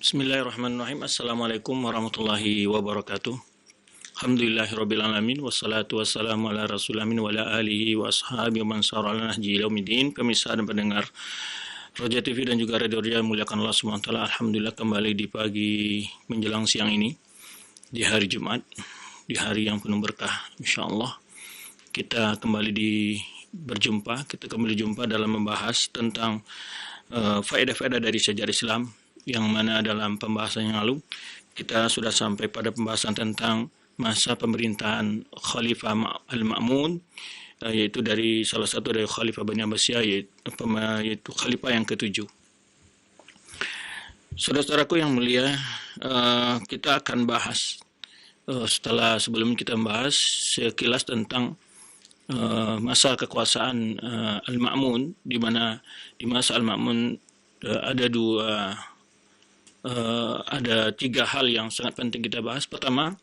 Bismillahirrahmanirrahim. Assalamualaikum warahmatullahi wabarakatuh. Alhamdulillahirrabbilalamin. Wassalatu wassalamu ala rasulamin wa ala alihi wa ashabi wa man sara ala nahji ilaumiddin. Pemirsa dan pendengar Roja TV dan juga Radio Roja, muliakan Allah SWT. Alhamdulillah kembali di pagi menjelang siang ini, di hari Jumat, di hari yang penuh berkah, insyaallah. Kita kembali kita kembali jumpa dalam membahas tentang faedah-faedah dari sejarah Islam, yang mana dalam pembahasan yang lalu kita sudah sampai pada pembahasan tentang masa pemerintahan Khalifah Al-Ma'mun, yaitu dari salah satu dari Khalifah Bani Abbasiyah, yaitu Khalifah yang ketujuh. Saudara-saudaraku yang mulia, kita akan bahas sebelum kita membahas sekilas tentang masa kekuasaan Al-Ma'mun, di mana di masa Al-Ma'mun ada tiga hal yang sangat penting kita bahas. Pertama,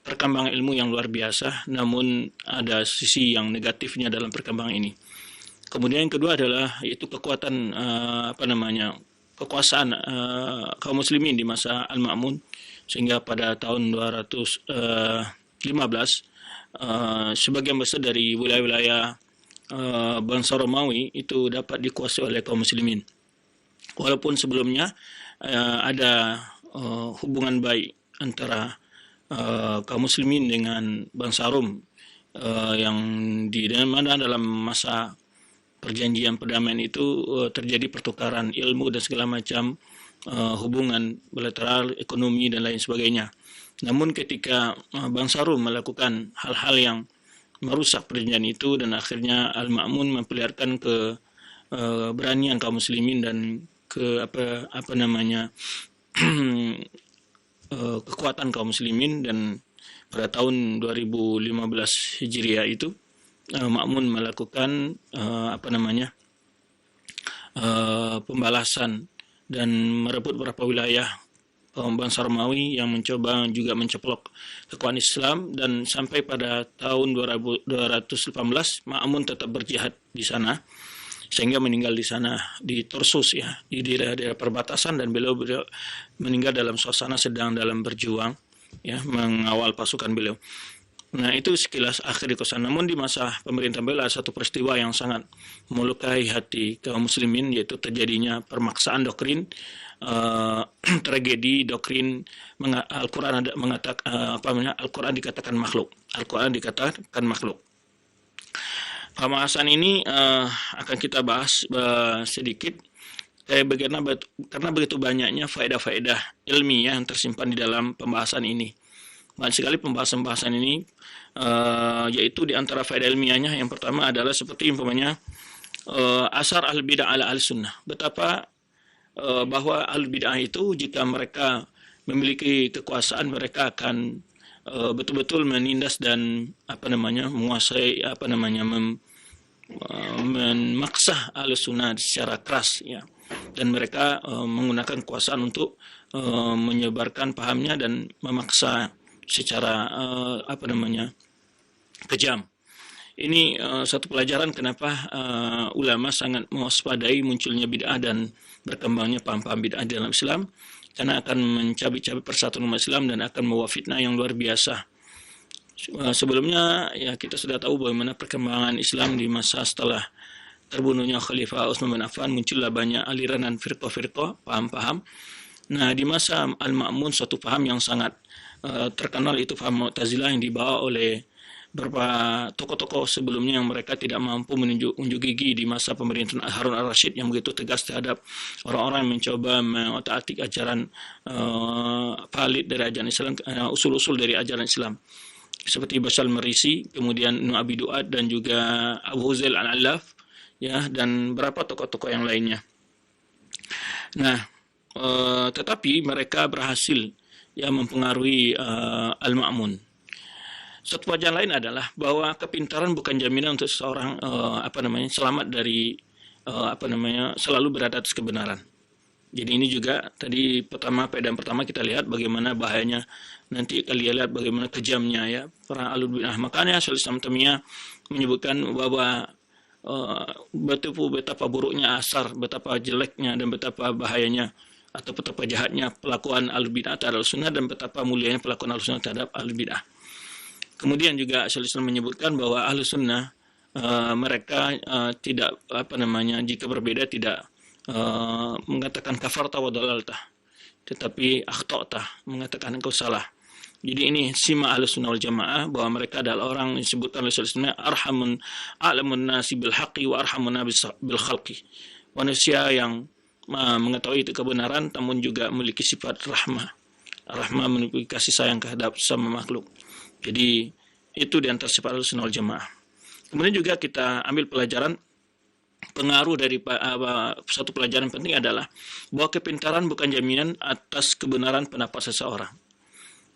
perkembangan ilmu yang luar biasa, namun ada sisi yang negatifnya dalam perkembangan ini. Kemudian yang kedua adalah yaitu kekuatan kekuasaan kaum muslimin di masa Al-Ma'mun, sehingga pada tahun 215 sebagian besar dari wilayah-wilayah bangsa Romawi itu dapat dikuasai oleh kaum muslimin. Walaupun sebelumnya ada hubungan baik antara kaum muslimin dengan bangsa Rom, yang di mana dalam masa perjanjian perdamaian itu terjadi pertukaran ilmu dan segala macam hubungan bilateral, ekonomi dan lain sebagainya. Namun ketika bangsa Rom melakukan hal-hal yang merusak perjanjian itu, dan akhirnya Al-Ma'mun memperlihatkan keberanian kaum muslimin dan kekuatan kaum muslimin, dan pada tahun 2015 Hijriah itu Ma'mun melakukan pembalasan dan merebut beberapa wilayah bangsa Romawi yang mencoba juga menceplok kekuatan Islam, dan sampai pada tahun 218 Ma'mun tetap berjihad di sana sehingga meninggal di sana di Tarsus, ya, di daerah perbatasan, dan beliau meninggal dalam suasana sedang dalam berjuang, ya, mengawal pasukan beliau. Nah, itu sekilas akhir di sana. Namun di masa pemerintahan beliau ada satu peristiwa yang sangat melukai hati kaum muslimin, yaitu terjadinya permaksaan doktrin, tragedi doktrin Al-Quran Al-Quran dikatakan makhluk. Al-Quran dikatakan makhluk. Pembahasan ini akan kita bahas sedikit, karena begitu banyaknya faedah-faedah ilmiah yang tersimpan di dalam pembahasan ini. Banyak sekali pembahasan ini, yaitu di antara faedah ilmiahnya yang pertama adalah seperti umpamanya asar al-bid'ah ala al-sunnah. Betapa bahwa al-bid'ah itu jika mereka memiliki kekuasaan, mereka akan betul-betul menindas dan menguasai memaksa al-sunnah secara keras, ya, dan mereka menggunakan kekuasaan untuk menyebarkan pahamnya dan memaksa secara kejam. Ini satu pelajaran kenapa ulama sangat mewaspadai munculnya bid'ah dan berkembangnya paham-paham bid'ah dalam Islam, karena akan mencabik-cabik persatuan umat Islam dan akan membawa fitnah yang luar biasa. Sebelumnya, ya, kita sudah tahu bagaimana perkembangan Islam di masa setelah terbunuhnya Khalifah Utsman bin Affan. Muncullah banyak aliran dan firqah-firqah, paham-paham. Nah, di masa Al-Ma'mun suatu paham yang sangat terkenal itu paham Mu'tazilah, yang dibawa oleh beberapa tokoh-tokoh sebelumnya yang mereka tidak mampu menunjuk gigi di masa pemerintahan Harun al-Rashid, yang begitu tegas terhadap orang-orang yang mencoba mengotak-atik ajaran valid dari ajaran Islam, usul-usul dari ajaran Islam, seperti Basal Marisi, kemudian Ibnu Abi Du'ad, dan juga Abu Huzail al-Allaf, ya, dan beberapa tokoh-tokoh yang lainnya. Nah, tetapi mereka berhasil, ya, mempengaruhi Al-Ma'mun. Satu pelajaran lain adalah bahwa kepintaran bukan jaminan untuk seseorang selamat dari selalu berada atas kebenaran. Jadi ini juga tadi faedah pertama kita lihat bagaimana bahayanya, nanti kalian lihat bagaimana kejamnya, ya, perang Ahlul Bidah. Makanya Syaikhul Islam Taimiyah menyebutkan bahwa betapa buruknya asar, betapa jeleknya dan betapa bahayanya atau betapa jahatnya pelakuan Ahlul Bidah terhadap Sunnah dan betapa mulianya pelakuan Ahlus Sunnah terhadap Ahlul Bidah. Kemudian juga Syaikhul Islam menyebutkan bahwa Ahlus Sunnah mereka tidak jika berbeda tidak mengatakan kafarta wa dalalta, tetapi akhta'ta, mengatakan engkau salah. Jadi ini sima Ahlus Sunnah wal Jamaah, bahwa mereka adalah orang yang disebutkan oleh Syaikhul Islam a'lamun nasi bil haqqi wa arhamun bil khalqi. Manusia yang mengetahui itu kebenaran namun juga memiliki sifat rahmah. Rahmah memiliki kasih sayang terhadap sama makhluk. Jadi itu di antara sifat Ahlus Sunnah wal Jamaah. Kemudian juga kita ambil pelajaran pengaruh dari satu pelajaran penting adalah bahwa kepintaran bukan jaminan atas kebenaran pendapat seseorang.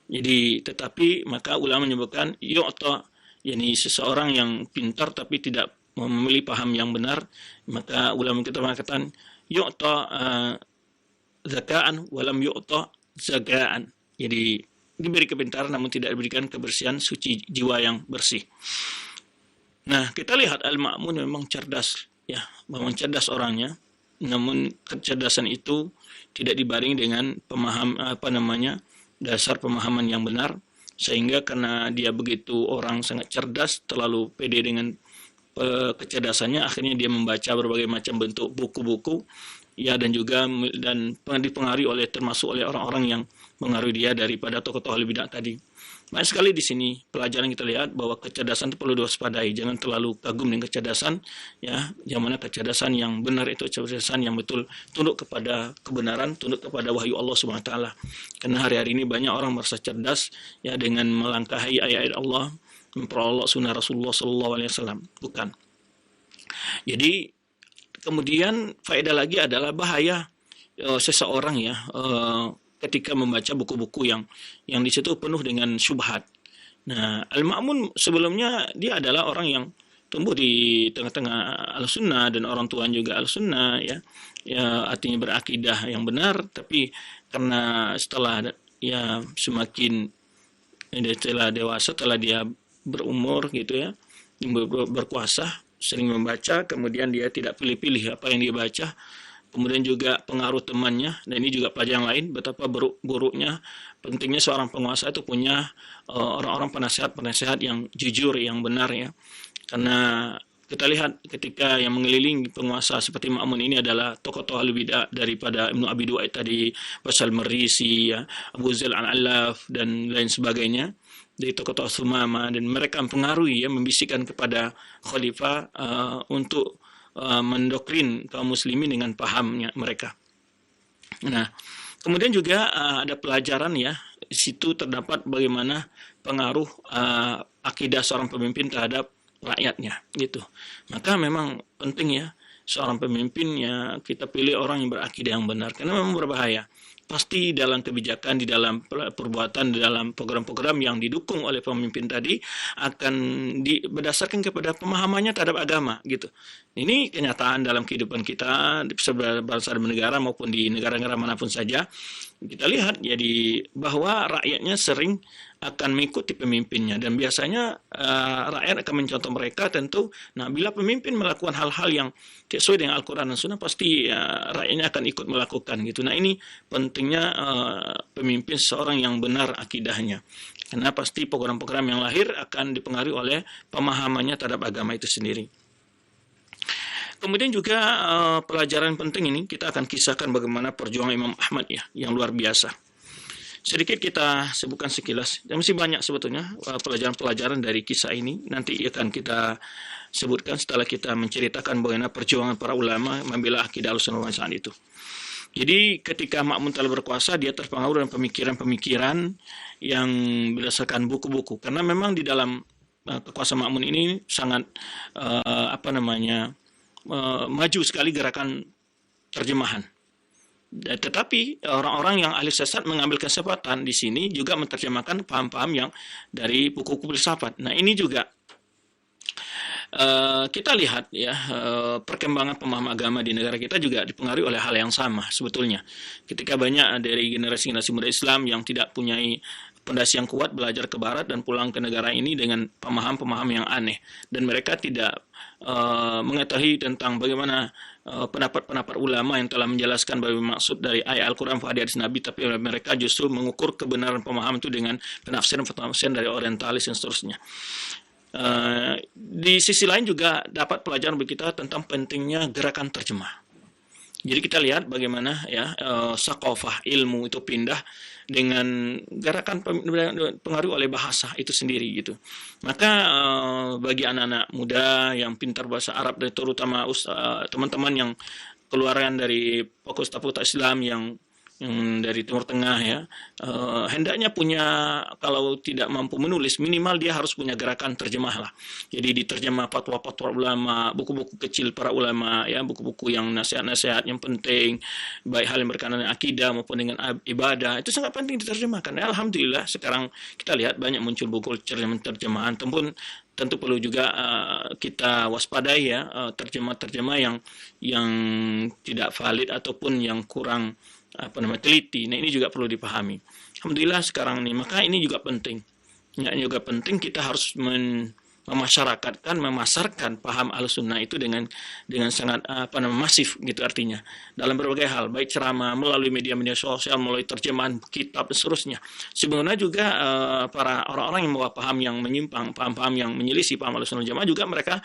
Jadi tetapi maka ulama menyebutkan yu'ta, yakni seseorang yang pintar tapi tidak memilih paham yang benar, maka ulama kita mengatakan yu'ta zaka'an walam yu'ta zagaan. Jadi diberi kepintaran namun tidak diberikan kebersihan suci jiwa yang bersih. Nah, kita lihat Al-Ma'mun memang cerdas, ya, memang cerdas orangnya. Namun kecerdasan itu tidak dibarengi dengan dasar pemahaman yang benar, sehingga karena dia begitu orang sangat cerdas, terlalu pede dengan kecerdasannya, akhirnya dia membaca berbagai macam bentuk buku-buku, ya, dan dipengaruhi termasuk oleh orang-orang yang mengaruhi dia daripada tokoh-tokoh Ahlul Bidah tadi. Banyak sekali di sini pelajaran kita lihat bahwa kecerdasan itu perlu diwaspadai. Jangan terlalu kagum dengan kecerdasan, ya. Yang mana kecerdasan yang benar itu kecerdasan yang betul tunduk kepada kebenaran, tunduk kepada wahyu Allah Subhanahu wa taala. Karena hari-hari ini banyak orang merasa cerdas, ya, dengan melangkahi ayat-ayat Allah, memperolok sunnah Rasulullah sallallahu alaihi wasallam. Bukan. Jadi kemudian faedah lagi adalah bahaya seseorang, ya, ketika membaca buku-buku yang di situ penuh dengan syubhat. Nah, Al-Ma'mun sebelumnya dia adalah orang yang tumbuh di tengah-tengah Al-Sunnah dan orang tuanya juga Al-Sunnah, ya. Ya, artinya berakidah yang benar, tapi karena setelah ya semakin setelah dewasa, setelah dia berumur gitu, ya, berkuasa, sering membaca, kemudian dia tidak pilih-pilih apa yang dia baca. Kemudian juga pengaruh temannya, dan ini juga pelajaran lain betapa buruknya pentingnya seorang penguasa itu punya orang-orang penasehat yang jujur, yang benar, ya. Karena kita lihat ketika yang mengelilingi penguasa seperti Ma'mun ini adalah tokoh-tokoh Ahlul Bidah daripada Ibnu Abi Du'ait tadi, Basal Marisi, ya, Abu Zail Al-Alaf dan lain sebagainya, dari tokoh-tokoh Sumama, dan mereka mempengaruhi, ya, membisikkan kepada khalifah untuk mendoktrin kaum muslimin dengan pahamnya mereka. Nah, kemudian juga ada pelajaran, ya, di situ terdapat bagaimana pengaruh akidah seorang pemimpin terhadap rakyatnya, gitu. Maka memang penting, ya, seorang pemimpin, ya, kita pilih orang yang berakidah yang benar, karena memang berbahaya. Pasti dalam kebijakan, di dalam perbuatan, di dalam program-program yang didukung oleh pemimpin tadi akan berdasarkan kepada pemahamannya terhadap agama, gitu. Ini kenyataan dalam kehidupan kita bangsa dan negara maupun di negara-negara manapun saja. Kita lihat jadi bahwa rakyatnya sering akan mengikuti pemimpinnya, dan biasanya rakyat akan mencontoh mereka tentu. Nah, bila pemimpin melakukan hal-hal yang tidak sesuai dengan Al-Quran dan Sunnah, pasti rakyatnya akan ikut melakukan, gitu. Nah, ini pentingnya pemimpin seorang yang benar akidahnya, karena pasti program-program yang lahir akan dipengaruhi oleh pemahamannya terhadap agama itu sendiri. Kemudian juga pelajaran penting ini kita akan kisahkan bagaimana perjuangan Imam Ahmad, ya, yang luar biasa. Sedikit kita sebutkan sekilas, dan masih banyak sebetulnya pelajaran-pelajaran dari kisah ini. Nanti akan kita sebutkan setelah kita menceritakan bagaimana perjuangan para ulama membela akidah Ahlussunnah wal Jamaah itu. Jadi ketika Ma'mun telah berkuasa, dia terpengaruh dengan pemikiran-pemikiran yang berdasarkan buku-buku. Karena memang di dalam kekuasaan Ma'mun ini sangat maju sekali gerakan terjemahan. Tetapi orang-orang yang ahli filsafat mengambil kesempatan di sini juga menerjemahkan paham-paham yang dari buku-buku filsafat. Nah, ini juga kita lihat, ya, perkembangan pemahaman agama di negara kita juga dipengaruhi oleh hal yang sama sebetulnya. Ketika banyak dari generasi-generasi muda Islam yang tidak punya pondasi yang kuat, belajar ke barat dan pulang ke negara ini dengan pemahaman yang aneh, dan mereka tidak mengetahui tentang bagaimana pendapat-pendapat ulama yang telah menjelaskan bagaimana maksud dari ayat Al-Quran hadis Nabi, tapi mereka justru mengukur kebenaran pemahaman itu dengan penafsiran dari orientalis dan seterusnya. Di sisi lain juga dapat pelajaran bagi kita tentang pentingnya gerakan terjemah. Jadi kita lihat bagaimana ya sakofah ilmu itu pindah dengan gerakan pengaruh oleh bahasa itu sendiri gitu. Maka bagi anak-anak muda yang pintar bahasa Arab dan terutama teman-teman yang keluaran dari fakultas Islam yang dari Timur Tengah ya, hendaknya punya, kalau tidak mampu menulis minimal dia harus punya gerakan terjemah lah. Jadi diterjemah fatwa-fatwa ulama, buku-buku kecil para ulama ya, buku-buku yang nasihat-nasihat yang penting, baik hal yang berkaitan dengan akidah maupun dengan ibadah, itu sangat penting diterjemahkan. Ya, alhamdulillah sekarang kita lihat banyak muncul buku terjemahan, tentu perlu juga kita waspadai ya terjemah-terjemah yang tidak valid ataupun yang kurang teliti. Nah, ini juga perlu dipahami. Alhamdulillah sekarang ini, maka ini juga penting. Ya, juga penting kita harus memasyarakatkan, memasarkan paham Ahlussunnah itu dengan sangat masif gitu artinya. Dalam berbagai hal, baik ceramah, melalui media-media sosial, melalui terjemahan kitab dan seterusnya. Sebenarnya juga para orang-orang yang membawa paham yang menyimpang, paham-paham yang menyelisih paham Ahlussunnah Jamaah juga mereka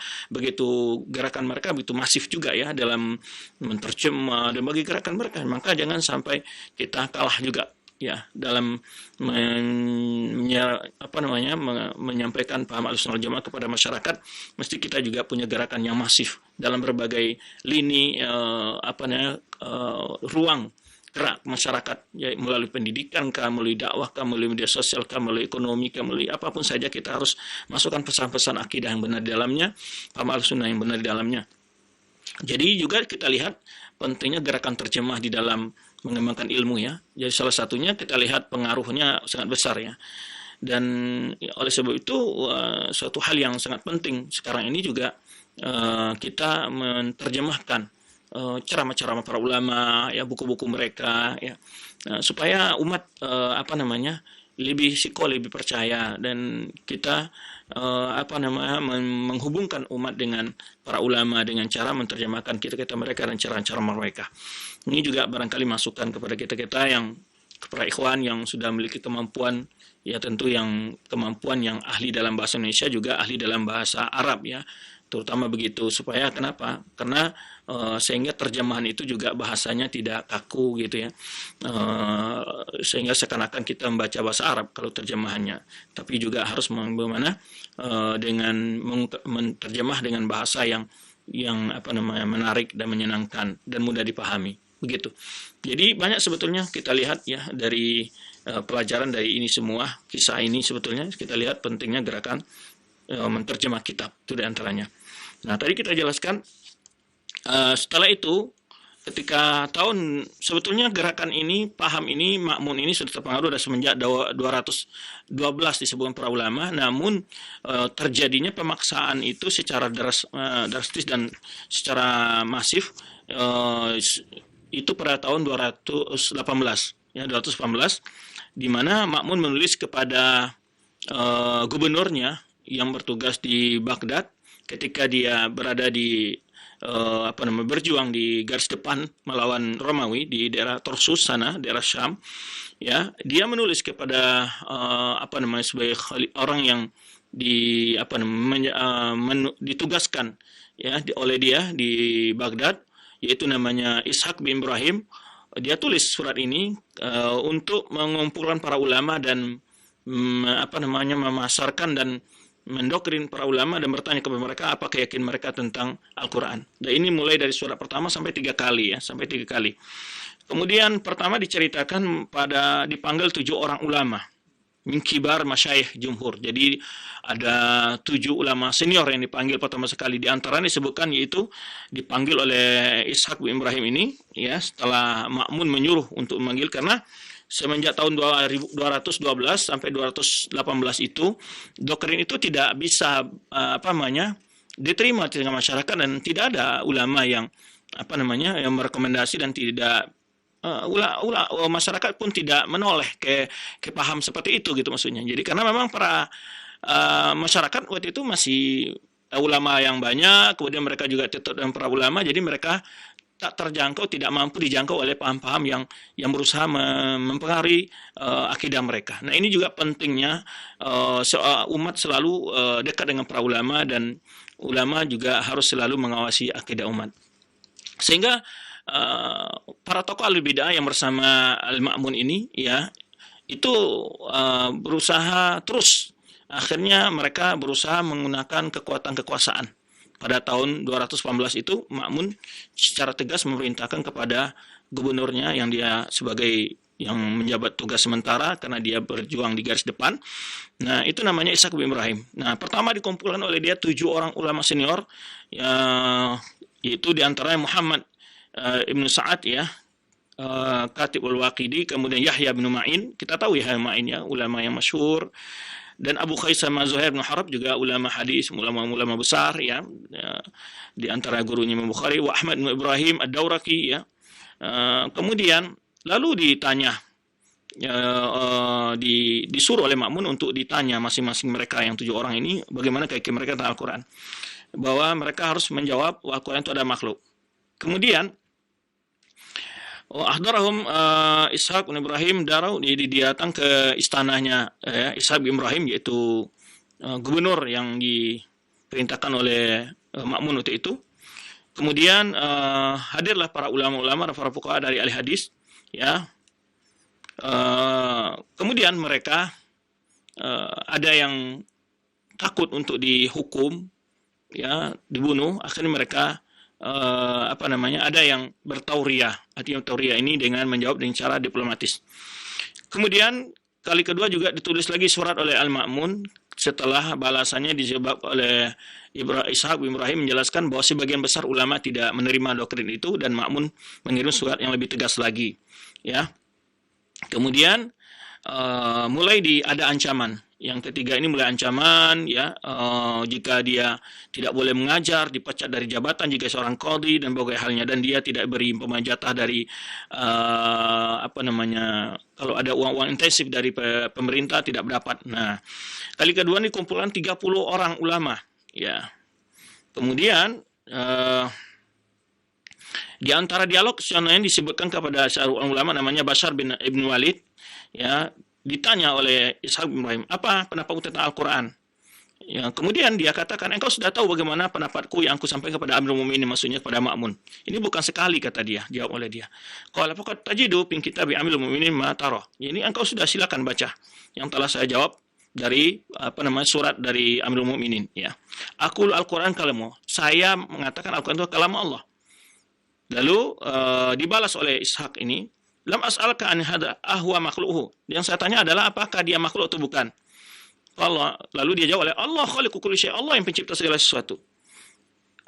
gerakan mereka begitu masif juga ya dalam menerjemah dan bagi gerakan mereka. Maka jangan sampai kita kalah juga ya dalam menyampaikan paham Ahlussunnah Jamaah kepada masyarakat. Mesti kita juga punya gerakan yang masif dalam berbagai lini ruang gerak masyarakat, ya, melalui pendidikan kah, melalui dakwah kah, melalui media sosial kah, melalui ekonomi kah, melalui apapun saja kita harus masukkan pesan-pesan akidah yang benar di dalamnya, paham Ahlussunnah yang benar di dalamnya. Jadi juga kita lihat pentingnya gerakan terjemah di dalam mengembangkan ilmu ya. Jadi salah satunya kita lihat pengaruhnya sangat besar ya. Dan oleh sebab itu suatu hal yang sangat penting sekarang ini juga kita menerjemahkan ceramah-ceramah para ulama ya, buku-buku mereka ya, supaya umat lebih percaya, dan kita menghubungkan umat dengan para ulama dengan cara menerjemahkan kitab-kitab mereka dan cara-cara mereka. Ini juga barangkali masukan kepada kita yang kepada ikhwan yang sudah memiliki kemampuan ya, tentu yang kemampuan yang ahli dalam bahasa Indonesia juga ahli dalam bahasa Arab ya, terutama begitu. Supaya kenapa? Karena sehingga terjemahan itu juga bahasanya tidak kaku gitu ya, sehingga seakan-akan kita membaca bahasa Arab kalau terjemahannya, tapi juga harus bagaimana dengan menerjemah dengan bahasa yang menarik dan menyenangkan dan mudah dipahami begitu. Jadi banyak sebetulnya kita lihat ya dari pelajaran dari ini semua, kisah ini sebetulnya kita lihat pentingnya gerakan menerjemah kitab itu diantaranya. Nah, tadi kita jelaskan setelah itu ketika sebetulnya gerakan ini, paham ini, makmun ini sudah terpengaruh dari semenjak 212 disebutkan para ulama, namun terjadinya pemaksaan itu secara drastis dan secara masif itu pada tahun 218 ya, 218, di mana Ma'mun menulis kepada gubernurnya yang bertugas di Baghdad ketika dia berada di berjuang di garis depan melawan Romawi di daerah Tarsus sana, daerah Syam ya. Dia menulis kepada sebagai orang yang ditugaskan ya oleh dia di Baghdad, yaitu namanya Ishaq bin Ibrahim. Dia tulis surat ini untuk mengumpulkan para ulama dan memasarkan dan mendoktrin para ulama dan bertanya kepada mereka apa keyakinan mereka tentang Al-Quran. Dan ini mulai dari surat pertama sampai 3 kali ya, sampai 3 kali. Kemudian pertama diceritakan dipanggil 7 orang ulama min kibar masyayikh jumhur. Jadi ada 7 ulama senior yang dipanggil pertama sekali. Di antaranya disebutkan yaitu dipanggil oleh Ishaq bin Ibrahim ini ya, setelah Ma'mun menyuruh untuk memanggil, karena semenjak tahun 212 sampai 218 itu doktrin itu tidak bisa diterima di tengah masyarakat, dan tidak ada ulama yang yang merekomendasi dan tidak masyarakat pun tidak menoleh ke paham seperti itu gitu maksudnya. Jadi karena memang para masyarakat waktu itu masih ulama yang banyak, kemudian mereka juga tetap dengan para ulama, jadi mereka tak terjangkau, tidak mampu dijangkau oleh paham-paham yang berusaha mempengaruhi akidah mereka. Nah ini juga pentingnya umat selalu dekat dengan para ulama, dan ulama juga harus selalu mengawasi akidah umat. Sehingga para tokoh al-bid'ah yang bersama Al-Ma'mun ini ya itu berusaha terus, akhirnya mereka berusaha menggunakan kekuatan kekuasaan. Pada tahun 218 itu Ma'mun secara tegas memerintahkan kepada gubernurnya yang dia sebagai yang menjabat tugas sementara karena dia berjuang di garis depan. Nah, itu namanya Ishaq bin Ibrahim. Nah, pertama dikumpulkan oleh dia 7 orang ulama senior, yaitu diantaranya Muhammad Ibnu Sa'ad ya, Khatib al-Waqidi, kemudian Yahya bin Ma'in, kita tahu Yahya bin Ma'in ya, ulama yang masyhur, dan Abu Khaisam Zuhair bin Harb juga ulama hadis, ulama besar ya, di antara gurunya Imam Bukhari, wa Ahmad bin Ibrahim ad-Dawraqi ya. Kemudian lalu ditanya, disuruh oleh Ma'mun untuk ditanya masing-masing mereka yang 7 orang ini bagaimana keyakinan mereka tentang Al-Quran, bahwa mereka harus menjawab bahwa Al-Quran itu ada makhluk. Kemudian ahdarahum Ishaq bin Ibrahim darau, dia datang ke istananya Ishaq bin Ibrahim, yaitu gubernur yang diperintahkan oleh Ma'mun waktu itu. Kemudian hadirlah para ulama-ulama dan para fuqaha dari ahli hadis ya. Kemudian mereka ada yang takut untuk dihukum ya, dibunuh. Akhirnya mereka ada yang bertauriah. Artinya tauriah ini dengan menjawab dengan cara diplomatis. Kemudian kali kedua juga ditulis lagi surat oleh Al-Ma'mun setelah balasannya disebab oleh Ishaq bin Ibrahim menjelaskan bahwa sebagian besar ulama tidak menerima doktrin itu, dan Ma'mun mengirim surat yang lebih tegas lagi ya. Kemudian mulai ada ancaman. Yang ketiga ini mulai ancaman ya, jika dia tidak boleh mengajar, dipecat dari jabatan jika seorang qadhi dan berbagai halnya, dan dia tidak beri jatah dari kalau ada uang intensif dari pemerintah tidak dapat. Nah, kali kedua ini kumpulan 30 orang ulama ya. Kemudian di antara dialog yang disebutkan kepada seorang ulama namanya Bashar bin Ibn Walid ya, ditanya oleh Ishaq bin Ibrahim, apa pendapatmu tentang Al-Quran? Ya, kemudian dia katakan, engkau sudah tahu bagaimana pendapatku yang aku sampaikan kepada Amirul Mukminin, maksudnya kepada Ma'mun. Ini bukan sekali, kata dia, jawab oleh dia. Qala faqad tajidu min kitabi Amirul Mukminin ma tara. Ini engkau sudah silakan baca yang telah saya jawab dari surat dari Amirul Mukminin ya. Aqul Al-Quran kalamu. Saya mengatakan Al-Quran itu kalam Allah. Lalu dibalas oleh Ishaq ini, lam as'alka an hada ahwa makhluhu. Yang saya tanya adalah apakah dia makhluk atau bukan? Allah, lalu dia jawab oleh Allah khaliqu kulli syai', Allah yang pencipta segala sesuatu.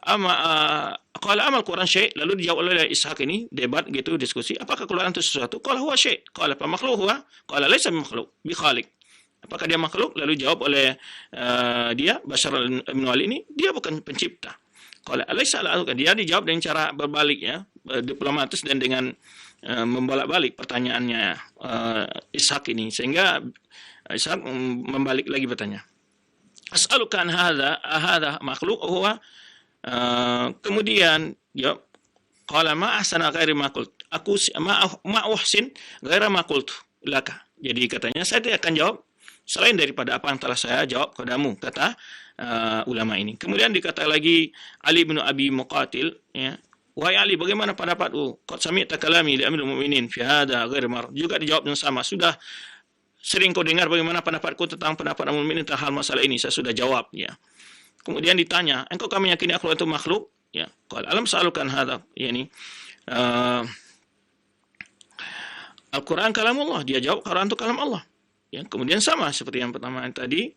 Qala amal Quran syai', lalu dijawab oleh Ishaq ini, debat gitu, diskusi, apakah Quran itu sesuatu? Qala huwa syai', qala fa makhluq huwa, qala laysa bi makhluq, bi khaliq. Apakah dia makhluk? Lalu jawab oleh dia Bashar bin Walid ini, dia bukan pencipta. Qala alaysa la, dia dijawab dengan cara berbalik ya, diplomatis dan dengan membolak-balik pertanyaannya Ishaq ini, sehingga Ishaq membalik lagi bertanya, as'aluka an hadha makhluk huwa, kemudian jawab qala ma ahsana ghairi ma qult, aku ma uhsin ghaira ma qult laka. Jadi katanya saya tidak akan jawab selain daripada apa yang telah saya jawab kepadamu, kata ulama ini. Kemudian dikata lagi Ali bin Abi Muqatil ya, wahai Ali, bagaimana pendapatmu? Qad sami'ta kalami li Amirul Mukminin fi hadha ghair mar. Juga dijawab yang sama. Sudah sering kau dengar bagaimana pendapatku tentang pendapat Amirul Mukminin tentang hal masalah ini. Saya sudah jawab ya. Kemudian ditanya, engkau kami yakini Al-Quran itu makhluk? Ya. Qala alam sa'alukan hadha. Yani Al-Quran kalamullah. Dia jawab Al-Quran itu kalam Allah. Ya, kemudian sama seperti yang pertama tadi.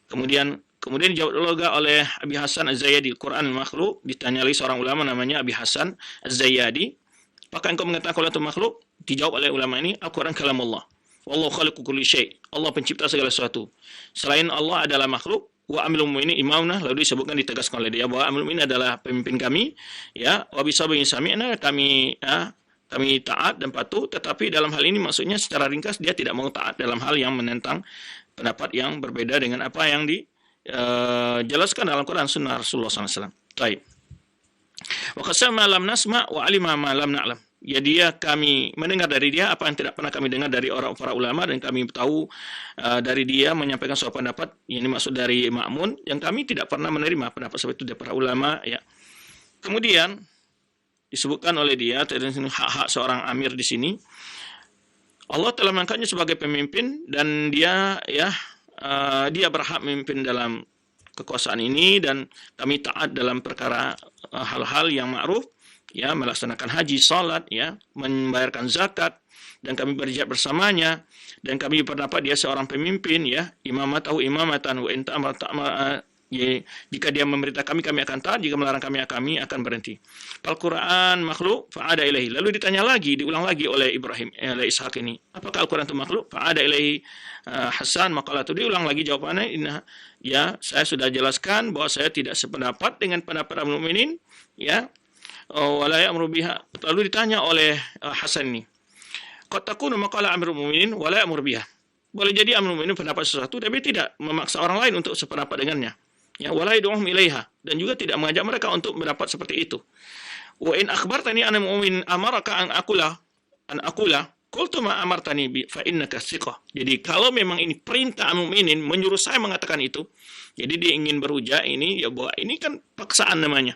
Kemudian dijawab juga oleh Abi Hasan Az-Zayyadi, Al-Quran makhluk. Ditanya lagi seorang ulama namanya Abi Hasan Az-Zayyadi, apakah engkau mengatakan Al-Quran itu makhluk? Dijawab oleh ulama ini, Al-Quran kalamullah. Wallahu khaliqu kulli syai'. Allah pencipta segala sesuatu. Selain Allah adalah makhluk. Wa Amirul Mukminin imamna, lalu disebutkan, ditegaskan oleh dia bahwa Amirul Mukminin adalah pemimpin kami ya. Wa bisabihi sami'na, kami kami taat dan patuh, tetapi dalam hal ini maksudnya secara ringkas dia tidak mau taat dalam hal yang menentang pendapat yang berbeda dengan apa yang dijelaskan dalam Quran Sunnah Rasulullah SAW. Baik. Wa qasama lam nasma wa alima ma lam na'lam. Ya dia kami mendengar dari dia apa yang tidak pernah kami dengar dari orang para ulama, dan kami tahu dari dia menyampaikan suatu pendapat, ini maksud dari Ma'mun, yang kami tidak pernah menerima pendapat seperti itu dari para ulama, ya. Kemudian disebutkan oleh dia hak-hak seorang amir di sini. Allah telah mengangkatnya sebagai pemimpin dan dia dia berhak memimpin dalam kekuasaan ini, dan kami taat dalam perkara hal-hal yang ma'ruf, ya, melaksanakan haji, salat, ya, membayarkan zakat, dan kami berjihad bersamanya, dan kami berpendapat dia seorang pemimpin, ya, imamatahu imamatan wa in ta'amara jika dia memerintah kami akan taat, jika melarang kami akan berhenti. Al-Quran makhluk fa'ada ilahi. Lalu ditanya lagi, diulang lagi oleh Ibrahim, oleh Ishak ini, apakah Al-Quran itu makhluk? Fa'ada ilahi Hasan maqalatu. Diulang lagi jawabannya, ya, saya sudah jelaskan bahwa saya tidak sependapat dengan pendapat al-mu'minin, ya. Wala ya'muru biha. Lalu ditanya oleh Hasan ini, qad takunu maqala amirul mu'minin wala ya'muru biha. Boleh jadi amirul mu'minin pendapat sesuatu tapi tidak memaksa orang lain untuk sependapat dengannya. Ya, wala yad'uhum ilaiha, dan juga tidak mengajak mereka untuk mendapat seperti itu. Wa in akhbartani anna mu'min amaraka an aqula qultu ma amartani bi fa innaka thiqah. Jadi kalau memang ini perintah al-mu'minin menyuruh saya mengatakan itu, jadi dia ingin berhujah ini, ya, bahwa ini kan paksaan namanya.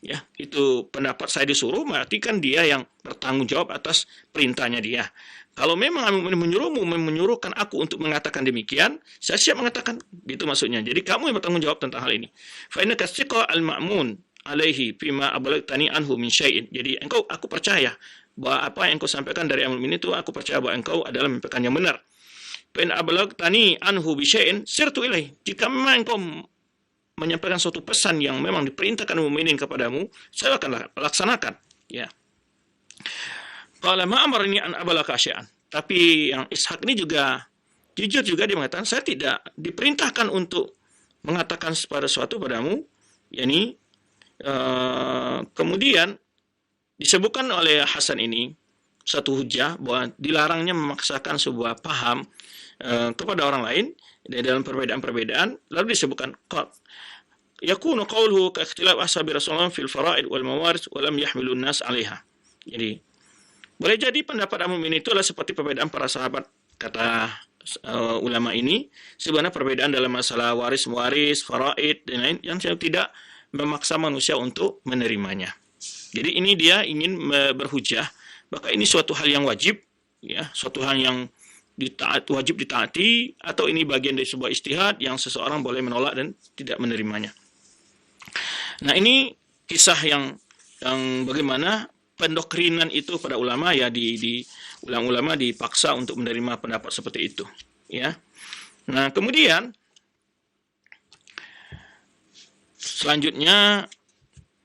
Ya, itu pendapat saya disuruh, berarti kan dia yang bertanggung jawab atas perintahnya dia. Kalau memang menyuruhkan aku untuk mengatakan demikian, saya siap mengatakan, gitu maksudnya. Jadi kamu yang bertanggung jawab tentang hal ini. Fa innaka thiqa al-ma'mun alaihi fima abalagtani anhu min syai'in. Jadi aku percaya bahwa apa yang kau sampaikan dari amul ini itu, aku percaya bahwa engkau adalah menyampaikan yang benar. Fa in abalagtani anhu bi syai'in sirtu ilaihi. Jika memang engkau menyampaikan suatu pesan yang memang diperintahkan mukminin kepadamu, saya akan laksanakan, ya. Qala ma amarni an abalaka syai'an. Tapi yang Ishak ini juga jujur juga, dia mengatakan, saya tidak diperintahkan untuk mengatakan pada suatu padamu, yakni kemudian disebutkan oleh Hasan ini satu hujah bahwa dilarangnya memaksakan sebuah paham kepada orang lain dalam perbedaan-perbedaan. Lalu disebutkan yakunu qawluhu ka ikhtilaf ashabi Rasulullah fil fara'id wal mawaris wa lam yahmilu an-nas 'alaiha. Jadi boleh jadi pendapat al-mu'min itu adalah seperti perbedaan para sahabat, kata ulama ini, sebenarnya perbedaan dalam masalah waris, faraid dan lain yang tidak memaksa manusia untuk menerimanya. Jadi ini dia ingin berhujah maka ini suatu hal yang wajib, ya, suatu hal yang wajib ditaati, atau ini bagian dari sebuah ijtihad yang seseorang boleh menolak dan tidak menerimanya. Nah, ini kisah yang bagaimana pendoktrinan itu pada ulama, ya, ulama dipaksa untuk menerima pendapat seperti itu, ya. Nah, kemudian selanjutnya,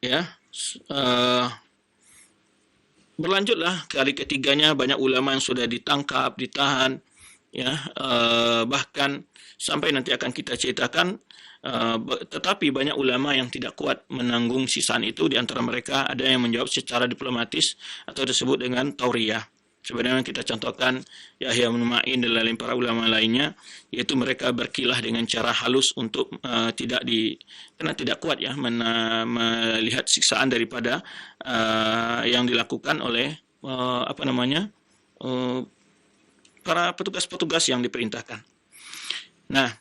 ya, berlanjutlah kali ketiganya, banyak ulama yang sudah ditangkap, ditahan, ya, bahkan sampai nanti akan kita ceritakan, tetapi banyak ulama yang tidak kuat menanggung sisaan itu. Di antara mereka ada yang menjawab secara diplomatis atau disebut dengan tauriyah. Sebenarnya kita contohkan Yahya bin Ma'in dan lain para ulama lainnya, yaitu mereka berkilah dengan cara halus untuk karena tidak kuat, ya, melihat siksaan daripada yang dilakukan oleh para petugas-petugas yang diperintahkan. Nah,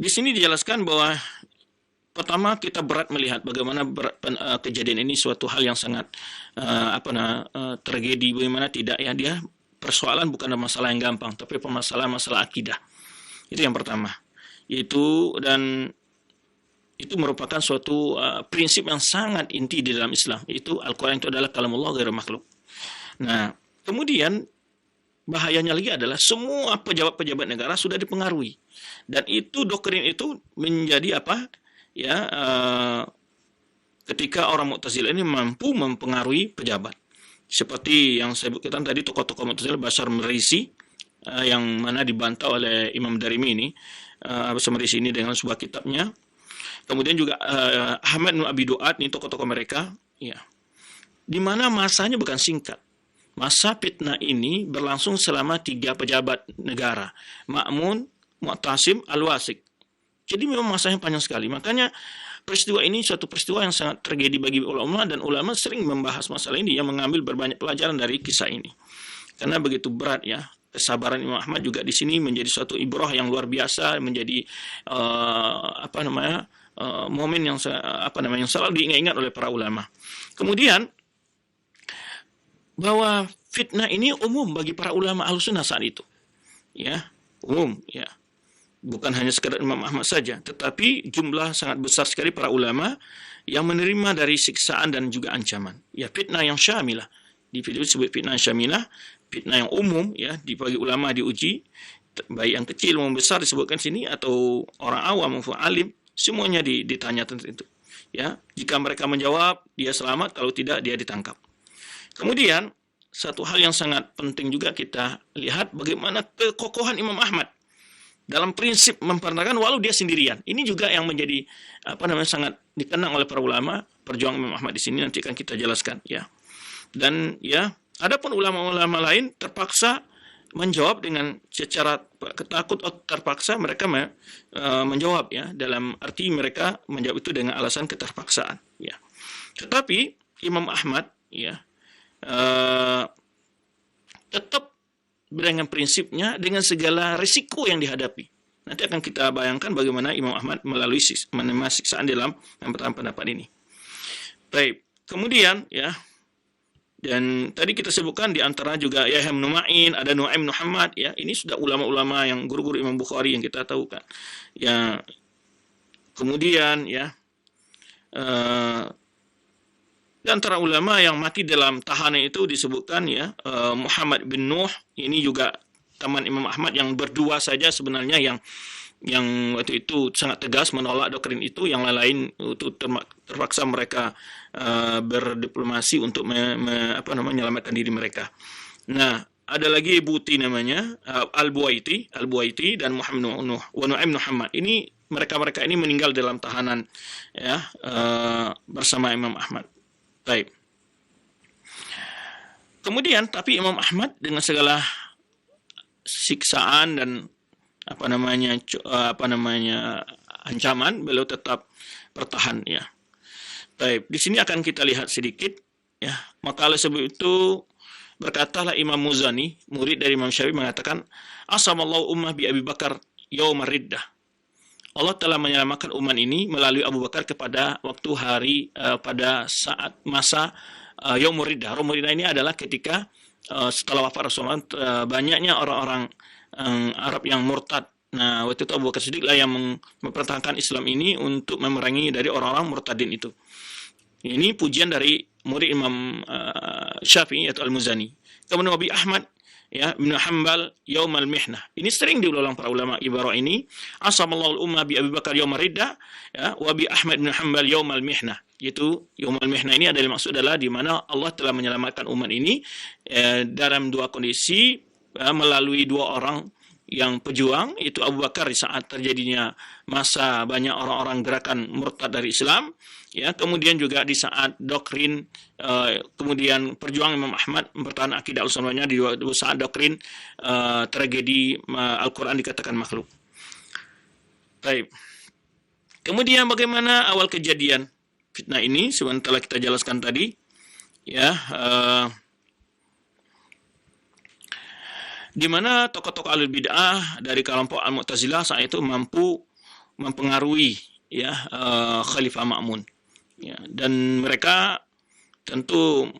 di sini dijelaskan bahwa pertama kita berat melihat bagaimana kejadian ini suatu hal yang sangat tragedi, bagaimana tidak, ya, dia persoalan bukan masalah yang gampang, tapi masalah akidah. Itu yang pertama. Dan itu merupakan suatu prinsip yang sangat inti di dalam Islam. Itu Al-Quran itu adalah kalamullah ghairu makhluk. Nah, kemudian bahayanya lagi adalah semua pejabat-pejabat negara sudah dipengaruhi, dan itu doktrin itu menjadi ketika orang Mu'tazilah ini mampu mempengaruhi pejabat, seperti yang saya sebutkan tadi, tokoh-tokoh Mu'tazilah, Bashar Merisi, yang mana dibantah oleh Imam Darimi ini, Bashar Merisi ini dengan sebuah kitabnya. Kemudian juga Ahmad bin Abi Duat, ini tokoh-tokoh mereka, ya. di mana masanya bukan singkat. Masa fitnah ini berlangsung selama 3 pejabat negara, Ma'mun, Mu'tasim, Al-Wasik. Jadi memang masanya panjang sekali. Makanya peristiwa ini suatu peristiwa yang sangat tragedi bagi ulama, dan ulama sering membahas masalah ini yang mengambil berbanyak pelajaran dari kisah ini. Karena begitu berat ya. Kesabaran Imam Ahmad juga di sini menjadi suatu ibrah yang luar biasa, menjadi momen yang yang selalu diingat-ingat oleh para ulama. Kemudian bahwa fitnah ini umum bagi para ulama Ahlussunnah saat itu. Ya, umum ya. Bukan hanya sekadar Imam Ahmad saja, tetapi jumlah sangat besar sekali para ulama yang menerima dari siksaan dan juga ancaman. Ya, fitnah yang syamilah. Di video disebut fitnah syamilah, fitnah yang umum ya, bagi ulama diuji, baik yang kecil maupun besar disebutkan sini, atau orang awam maupun alim, semuanya ditanya tentang itu. Ya, jika mereka menjawab, dia selamat, kalau tidak dia ditangkap. Kemudian satu hal yang sangat penting juga kita lihat bagaimana kekokohan Imam Ahmad dalam prinsip mempertahankan walau dia sendirian. Ini juga yang menjadi sangat dikenang oleh para ulama. Perjuangan Imam Ahmad di sini nanti akan kita jelaskan ya. Dan ya, adapun ulama-ulama lain terpaksa menjawab dengan secara ketakut atau terpaksa mereka menjawab ya, dalam arti mereka menjawab itu dengan alasan keterpaksaan ya. Tetapi Imam Ahmad ya tetap dengan prinsipnya dengan segala risiko yang dihadapi. Nanti akan kita bayangkan bagaimana Imam Ahmad melalui menerima siksaan dalam mempertahankan pendapat ini. Baik, kemudian ya, dan tadi kita sebutkan di antara juga Yahya bin Ma'in, ada Nu'aim bin Muhammad ya, ini sudah ulama-ulama yang guru-guru Imam Bukhari yang kita tahu kan. Ya, kemudian ya di antara ulama yang mati dalam tahanan itu disebutkan ya, Muhammad bin Nuh, ini juga teman Imam Ahmad yang berdua saja sebenarnya yang waktu itu sangat tegas menolak doktrin itu, yang lain itu terpaksa mereka berdiplomasi untuk menyelamatkan diri mereka. Nah, ada lagi Buti namanya, Al-Buaiti dan Muhammad Nuh, wa Nu'aim Muhammad. Ini mereka ini meninggal dalam tahanan ya, bersama Imam Ahmad. Baik. Kemudian tapi Imam Ahmad dengan segala siksaan dan ancaman, beliau tetap bertahan ya. Baik, di sini akan kita lihat sedikit ya. Maka oleh sebab itu berkatalah Imam Muzani, murid dari Imam Syafi'i, mengatakan, asamallahu ummah bi Abi Bakar yaumar riddah. Allah telah menyelamatkan umat ini melalui Abu Bakar pada waktu hari pada saat masa Yaumur Riddah. Yaumur Riddah ini adalah ketika setelah wafat Rasulullah banyaknya orang-orang Arab yang murtad. Nah, waktu itu Abu Bakar Siddiq lah yang mempertahankan Islam ini untuk memerangi dari orang-orang murtadin itu. Ini pujian dari murid Imam Syafi'i yaitu Al-Muzani. Kemudian Abi Ahmad ya Ibnu Hanbal yaumal mihnah. Ini sering diulang para ulama ibarat ini. Asamallahu al-ummah bi Abi Bakar yaumar riddah ya, wa bi Ahmad bin Hanbal yaumal mihnah. Yaitu yaumal mihnah ini adalah maksud adalah di mana Allah telah menyelamatkan umat ini dalam dua kondisi, melalui dua orang yang pejuang, itu Abu Bakar di saat terjadinya masa banyak orang-orang gerakan murtad dari Islam ya, kemudian juga di saat doktrin kemudian perjuangan Imam Ahmad mempertahankan akidah al-sunnahnya di saat doktrin tragedi Al-Quran dikatakan makhluk. Baik. Kemudian bagaimana awal kejadian fitnah ini sebentar kita jelaskan tadi ya, di mana tokoh-tokoh alul bid'ah dari kelompok Al-Mu'tazilah saat itu mampu mempengaruhi ya Khalifah Ma'mun ya, dan mereka tentu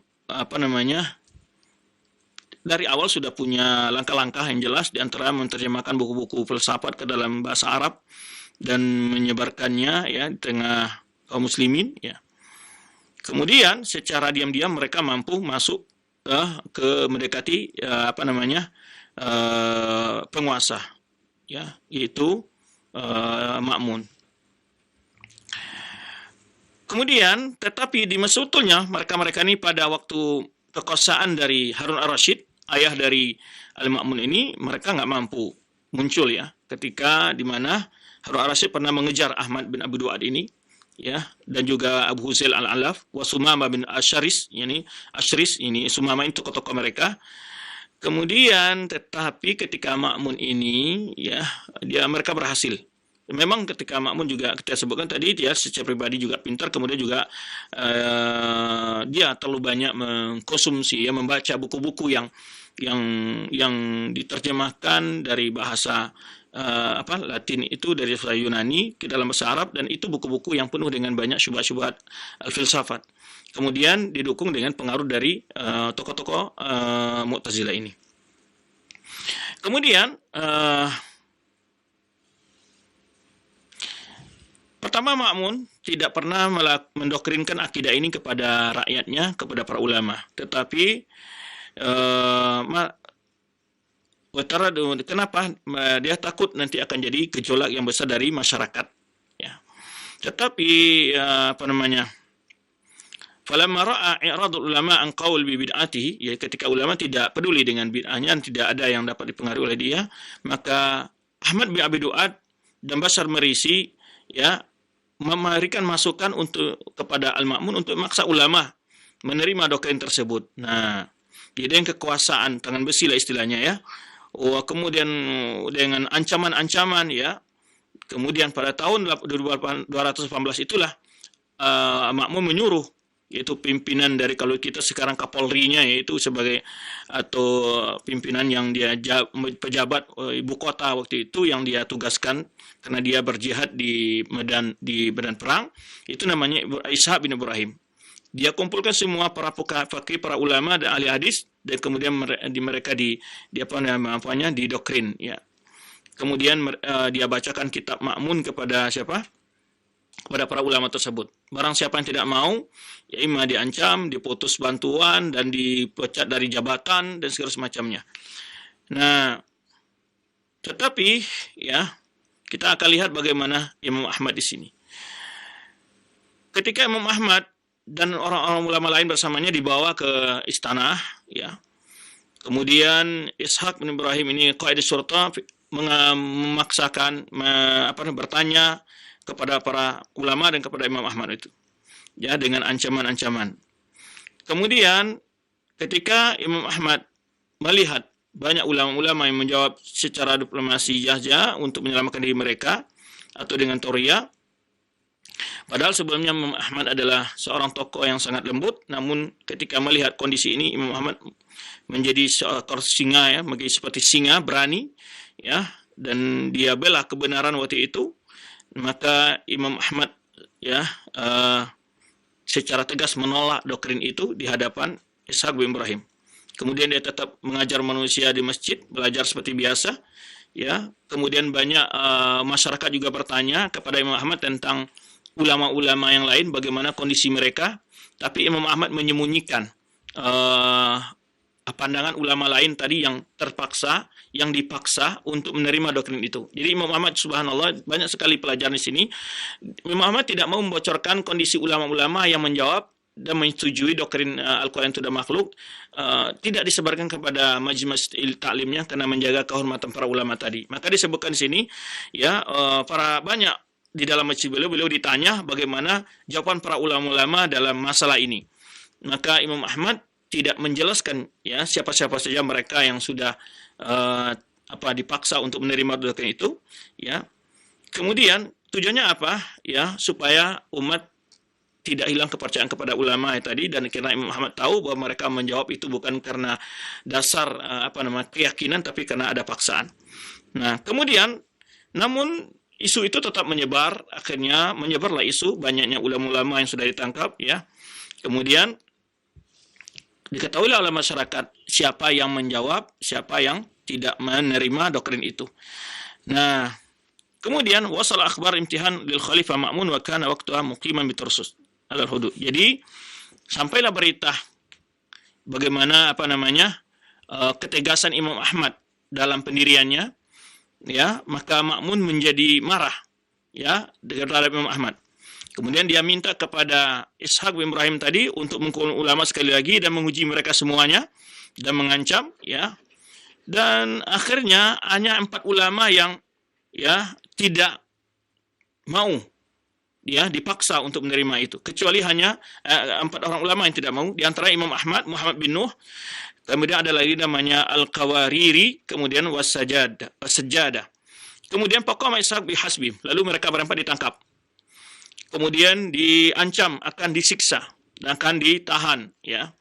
dari awal sudah punya langkah-langkah yang jelas, di antara menerjemahkan buku-buku filsafat ke dalam bahasa Arab dan menyebarkannya ya di tengah kaum muslimin ya. Kemudian secara diam-diam mereka mampu masuk ke mendekati penguasa ya, yaitu Ma'mun. Kemudian tetapi di sebetulnya mereka ini pada waktu kekuasaan dari Harun ar-Rasyid, ayah dari Al-Ma'mun ini, mereka nggak mampu muncul ya, ketika di mana Harun ar-Rasyid pernah mengejar Ahmad bin Abu Du'ad ini ya, dan juga Abu Huzail Al-Alaf, wa Sumama bin Ashris, ini Sumama itu tokoh-tokoh mereka. Kemudian tetapi ketika Ma'mun ini ya mereka berhasil. Memang ketika Ma'mun juga kita sebutkan tadi dia secara pribadi juga pintar, kemudian juga dia terlalu banyak mengkonsumsi ya, membaca buku-buku yang diterjemahkan dari bahasa Latin itu, dari bahasa Yunani ke dalam bahasa Arab, dan itu buku-buku yang penuh dengan banyak syubhat-syubhat al-filsafat. Kemudian didukung dengan pengaruh dari tokoh-tokoh Mu'tazilah ini. Kemudian pertama, Ma'mun tidak pernah mendoktrinkan akidah ini kepada rakyatnya, kepada para ulama. Tetapi kenapa? Dia takut nanti akan jadi gejolak yang besar dari masyarakat. Ya. Tetapi falamma ra'a i'radul ulama an qaul bi bid'atihi, ya, ketika ulama tidak peduli dengan bid'ahnya, tidak ada yang dapat dipengaruhi oleh dia, maka Ahmad bin Abi Du'ad dan Bashar Marisi ya memberikan masukan kepada Al-Ma'mun untuk memaksa ulama menerima doktrin tersebut. Nah, jadi yang kekuasaan tangan besi lah istilahnya ya. Kemudian dengan ancaman-ancaman ya. Kemudian pada tahun 218 itulah Ma'mun menyuruh, yaitu pimpinan dari, kalau kita sekarang Kapolri-nya, yaitu sebagai atau pimpinan yang dia pejabat ibu kota waktu itu yang dia tugaskan karena dia berjihad di medan perang, itu namanya Ishaq bin Ibrahim. Dia kumpulkan semua para fakih, para ulama dan ahli hadis, dan kemudian mereka didoktrin ya. Kemudian dia bacakan kitab Ma'mun kepada siapa? Kepada para ulama tersebut. Barang siapa yang tidak mau, ya imma diancam, diputus bantuan, dan dipecat dari jabatan, dan segala semacamnya. Nah, tetapi ya kita akan lihat bagaimana Imam Ahmad di sini. Ketika Imam Ahmad dan orang-orang ulama lain bersamanya dibawa ke istana, ya. Kemudian Ishaq bin Ibrahim ini qaid syurta memaksakan bertanya kepada para ulama dan kepada Imam Ahmad itu, ya, dengan ancaman-ancaman. Kemudian ketika Imam Ahmad melihat banyak ulama-ulama yang menjawab secara diplomasi saja untuk menyelamatkan diri mereka atau dengan toria, padahal sebelumnya Imam Ahmad adalah seorang tokoh yang sangat lembut, namun ketika melihat kondisi ini Imam Ahmad menjadi seekor singa ya, menjadi seperti singa berani ya, dan dia bela kebenaran waktu itu. Maka Imam Ahmad ya secara tegas menolak doktrin itu di hadapan Ishaq bin Ibrahim. Kemudian dia tetap mengajar manusia di masjid, belajar seperti biasa ya. Kemudian banyak masyarakat juga bertanya kepada Imam Ahmad tentang ulama-ulama yang lain, bagaimana kondisi mereka, tapi Imam Ahmad menyembunyikan pandangan ulama lain tadi yang dipaksa untuk menerima doktrin itu. Jadi Imam Ahmad, subhanallah, banyak sekali pelajaran di sini. Imam Ahmad tidak mau membocorkan kondisi ulama-ulama yang menjawab dan menyetujui doktrin Al-Quran itu sudah makhluk, tidak disebarkan kepada majlis taklimnya karena menjaga kehormatan para ulama tadi. Maka disebutkan di sini ya, para banyak di dalam majlis beliau ditanya bagaimana jawaban para ulama-ulama dalam masalah ini. Maka Imam Ahmad tidak menjelaskan ya siapa-siapa saja mereka yang sudah dipaksa untuk menerima doktrin itu ya. Kemudian tujuannya apa ya, supaya umat tidak hilang kepercayaan kepada ulama tadi, dan karena Imam Ahmad tahu bahwa mereka menjawab itu bukan karena dasar keyakinan, tapi karena ada paksaan. Nah, kemudian namun isu itu tetap menyebar, akhirnya menyebarlah isu banyaknya ulama-ulama yang sudah ditangkap ya. Kemudian diketahui oleh masyarakat siapa yang menjawab, siapa yang tidak menerima doktrin itu. Nah, kemudian wasal akhbar imtihan lil Khalifah Ma'mun wa kana waqtuha muqiman bi Tarsus al-hudud. Jadi sampailah berita bagaimana ketegasan Imam Ahmad dalam pendiriannya ya, maka Ma'mun menjadi marah ya terhadap Imam Ahmad. Kemudian dia minta kepada Ishaq bin Ibrahim tadi untuk mengkumpulkan ulama sekali lagi dan menguji mereka semuanya dan mengancam ya. Dan akhirnya hanya 4 ulama yang ya tidak mau dia dipaksa untuk menerima itu, kecuali hanya 4 orang ulama yang tidak mau, di antara Imam Ahmad, Muhammad bin Nuh, kemudian ada lagi namanya Al-Qawariri, kemudian Wassajadah. Kemudian pokok Ishaq bihasbi, lalu mereka berempat ditangkap. Kemudian diancam akan disiksa dan akan ditahan, ya.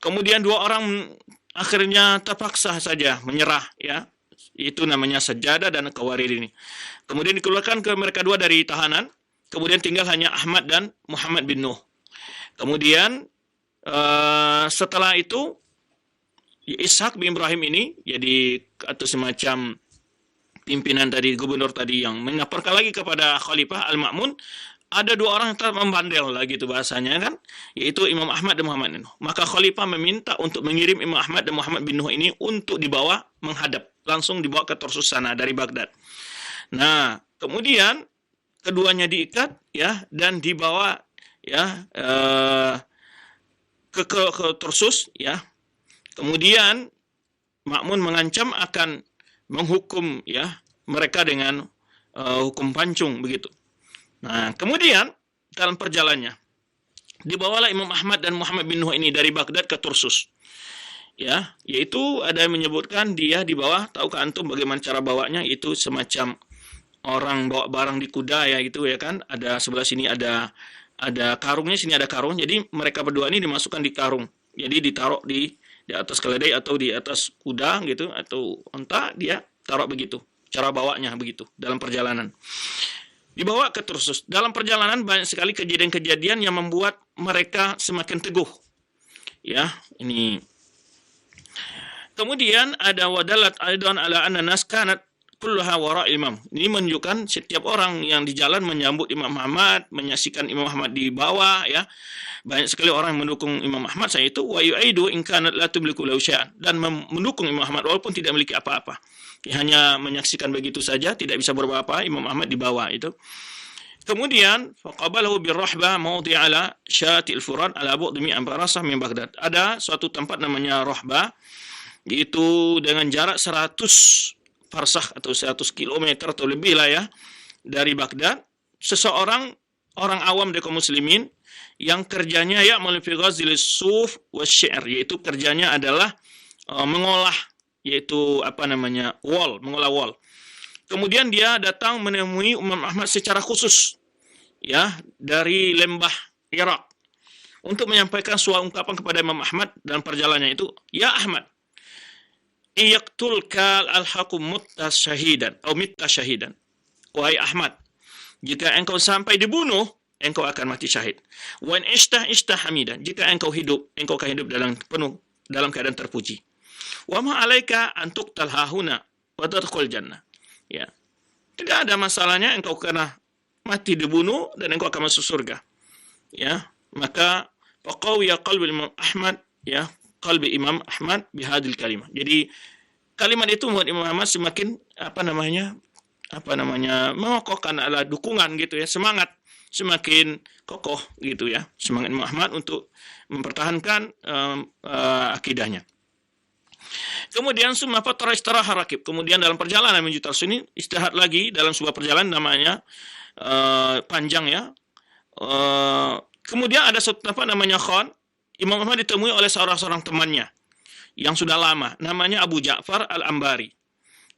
Kemudian 2 orang akhirnya terpaksa saja menyerah, ya. Itu namanya Sajadah dan Qawariri ini. Kemudian dikeluarkan ke mereka 2 dari tahanan. Kemudian tinggal hanya Ahmad dan Muhammad bin Nuh. Kemudian setelah itu Ishaq bin Ibrahim ini jadi atau semacam pimpinan tadi, gubernur tadi yang mengaporkan lagi kepada Khalifah Al-Ma'mun. Ada 2 orang yang telah membandel lah gitu bahasanya kan, yaitu Imam Ahmad dan Muhammad bin Nuh. Maka Khalifah meminta untuk mengirim Imam Ahmad dan Muhammad bin Nuh ini untuk dibawa menghadap, langsung dibawa ke Tarsus sana dari Baghdad. Nah, kemudian keduanya diikat, ya, dan dibawa, ya, ke Tarsus, ya. Kemudian Ma'mun mengancam akan menghukum, ya, mereka dengan hukum pancung begitu. Nah, kemudian dalam perjalanannya dibawalah Imam Ahmad dan Muhammad bin Nuh ini dari Baghdad ke Tarsus. Ya, yaitu ada yang menyebutkan dia di bawah, tahukah antum bagaimana cara bawanya? Itu semacam orang bawa barang di kuda, ya, gitu ya kan. Ada sebelah sini ada karungnya, sini ada karung. Jadi mereka berdua ini dimasukkan di karung. Jadi ditaruh di atas keledai atau di atas kuda gitu, atau unta, dia taruh begitu. Cara bawanya begitu dalam perjalanan. Dibawa ke Tarsus. Dalam perjalanan banyak sekali kejadian-kejadian yang membuat mereka semakin teguh. Ya, ini. Kemudian ada wadalat aidan ala anna nas kanat kulluha wara imam. Ini menunjukkan setiap orang yang di jalan menyambut Imam Ahmad, menyaksikan Imam Ahmad di bawah, ya. Banyak sekali orang yang mendukung Imam Ahmad saya itu wa yu'idu in kanat la tubliku lahu syai'an, dan mendukung Imam Ahmad walaupun tidak memiliki apa-apa. Ya, hanya menyaksikan begitu saja, tidak bisa berbuat apa, Imam Ahmad di bawah itu. Kemudian faqabalahu birrahbah mawdi'ala syatil furan ala bu'd mi'an barasah min Baghdad. Ada suatu tempat namanya Rahbah, yaitu dengan jarak 100 farsakh atau 100 km atau lebih lah, ya, dari Baghdad. Seseorang, orang awam dari kaum muslimin yang kerjanya ya'mal fi ghazil suf wasyi'r, yaitu kerjanya adalah mengolah, yaitu apa namanya, mengolah wol. Kemudian dia datang menemui Imam Ahmad secara khusus, ya, dari lembah Irak untuk menyampaikan suatu ungkapan kepada Imam Ahmad dalam perjalanannya itu, ya Ahmad, iyaqtulka al-hakum mutta syahidan atau mitta syahidan. Wahai Ahmad, jika engkau sampai dibunuh, engkau akan mati syahid. Wa in ishtah hamidan, jika engkau hidup, engkau akan hidup dalam keadaan terpuji. Wa ma 'alaika an tuqtal hahuna wa tadkhul jannah. Ya. Tidak ada masalahnya engkau kena mati dibunuh dan engkau akan masuk surga. Ya, maka faqawiya qalbi Imam Ahmad, ya, qalbi Imam Ahmad bihadil kalimah. Jadi kalimat itu membuat Imam Ahmad semakin mengokohkan ala dukungan gitu, ya, semangat semakin kokoh gitu, ya, semangat Imam Ahmad untuk mempertahankan akidahnya. Kemudian summa fatara istirahat rakib. Kemudian dalam perjalanan menuju Tarsus ini istirahat lagi dalam sebuah perjalanan namanya panjang, ya. Kemudian ada satu tempat namanya Khan. Imam Ahmad ditemui oleh seorang temannya yang sudah lama, namanya Abu Ja'far Al-Ambari,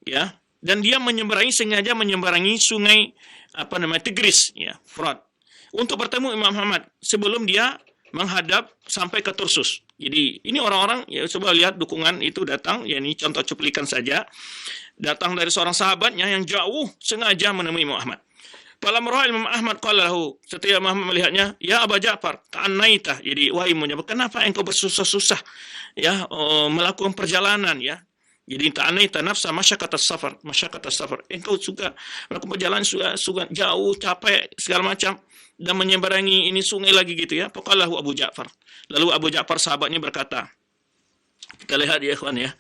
ya. Dan dia sengaja menyeberangi sungai Tigris, ya, Frat, untuk bertemu Imam Ahmad sebelum dia menghadap sampai ke Tarsus. Jadi ini orang-orang, ya, coba lihat dukungan itu datang, ya, ini contoh cuplikan saja, datang dari seorang sahabatnya yang jauh sengaja menemui Imam Ahmad. Falam ra'a Imam Ahmad qala lahu, setelah Imam Ahmad melihatnya, ya Abu Ja'far, ta'annaita, jadi wahai Muhammad, kenapa engkau bersusah-susah, ya, melakukan perjalanan, ya. Jadi ta'annaita nafsa masyaqatas safar, engkau suka melakukan perjalanan suka jauh, capek segala macam, dan menyeberangi ini sungai lagi gitu, ya. Faqalahu Abu Ja'far. Lalu Abu Ja'far sahabatnya berkata, kita lihat, ya ikhwan, ya.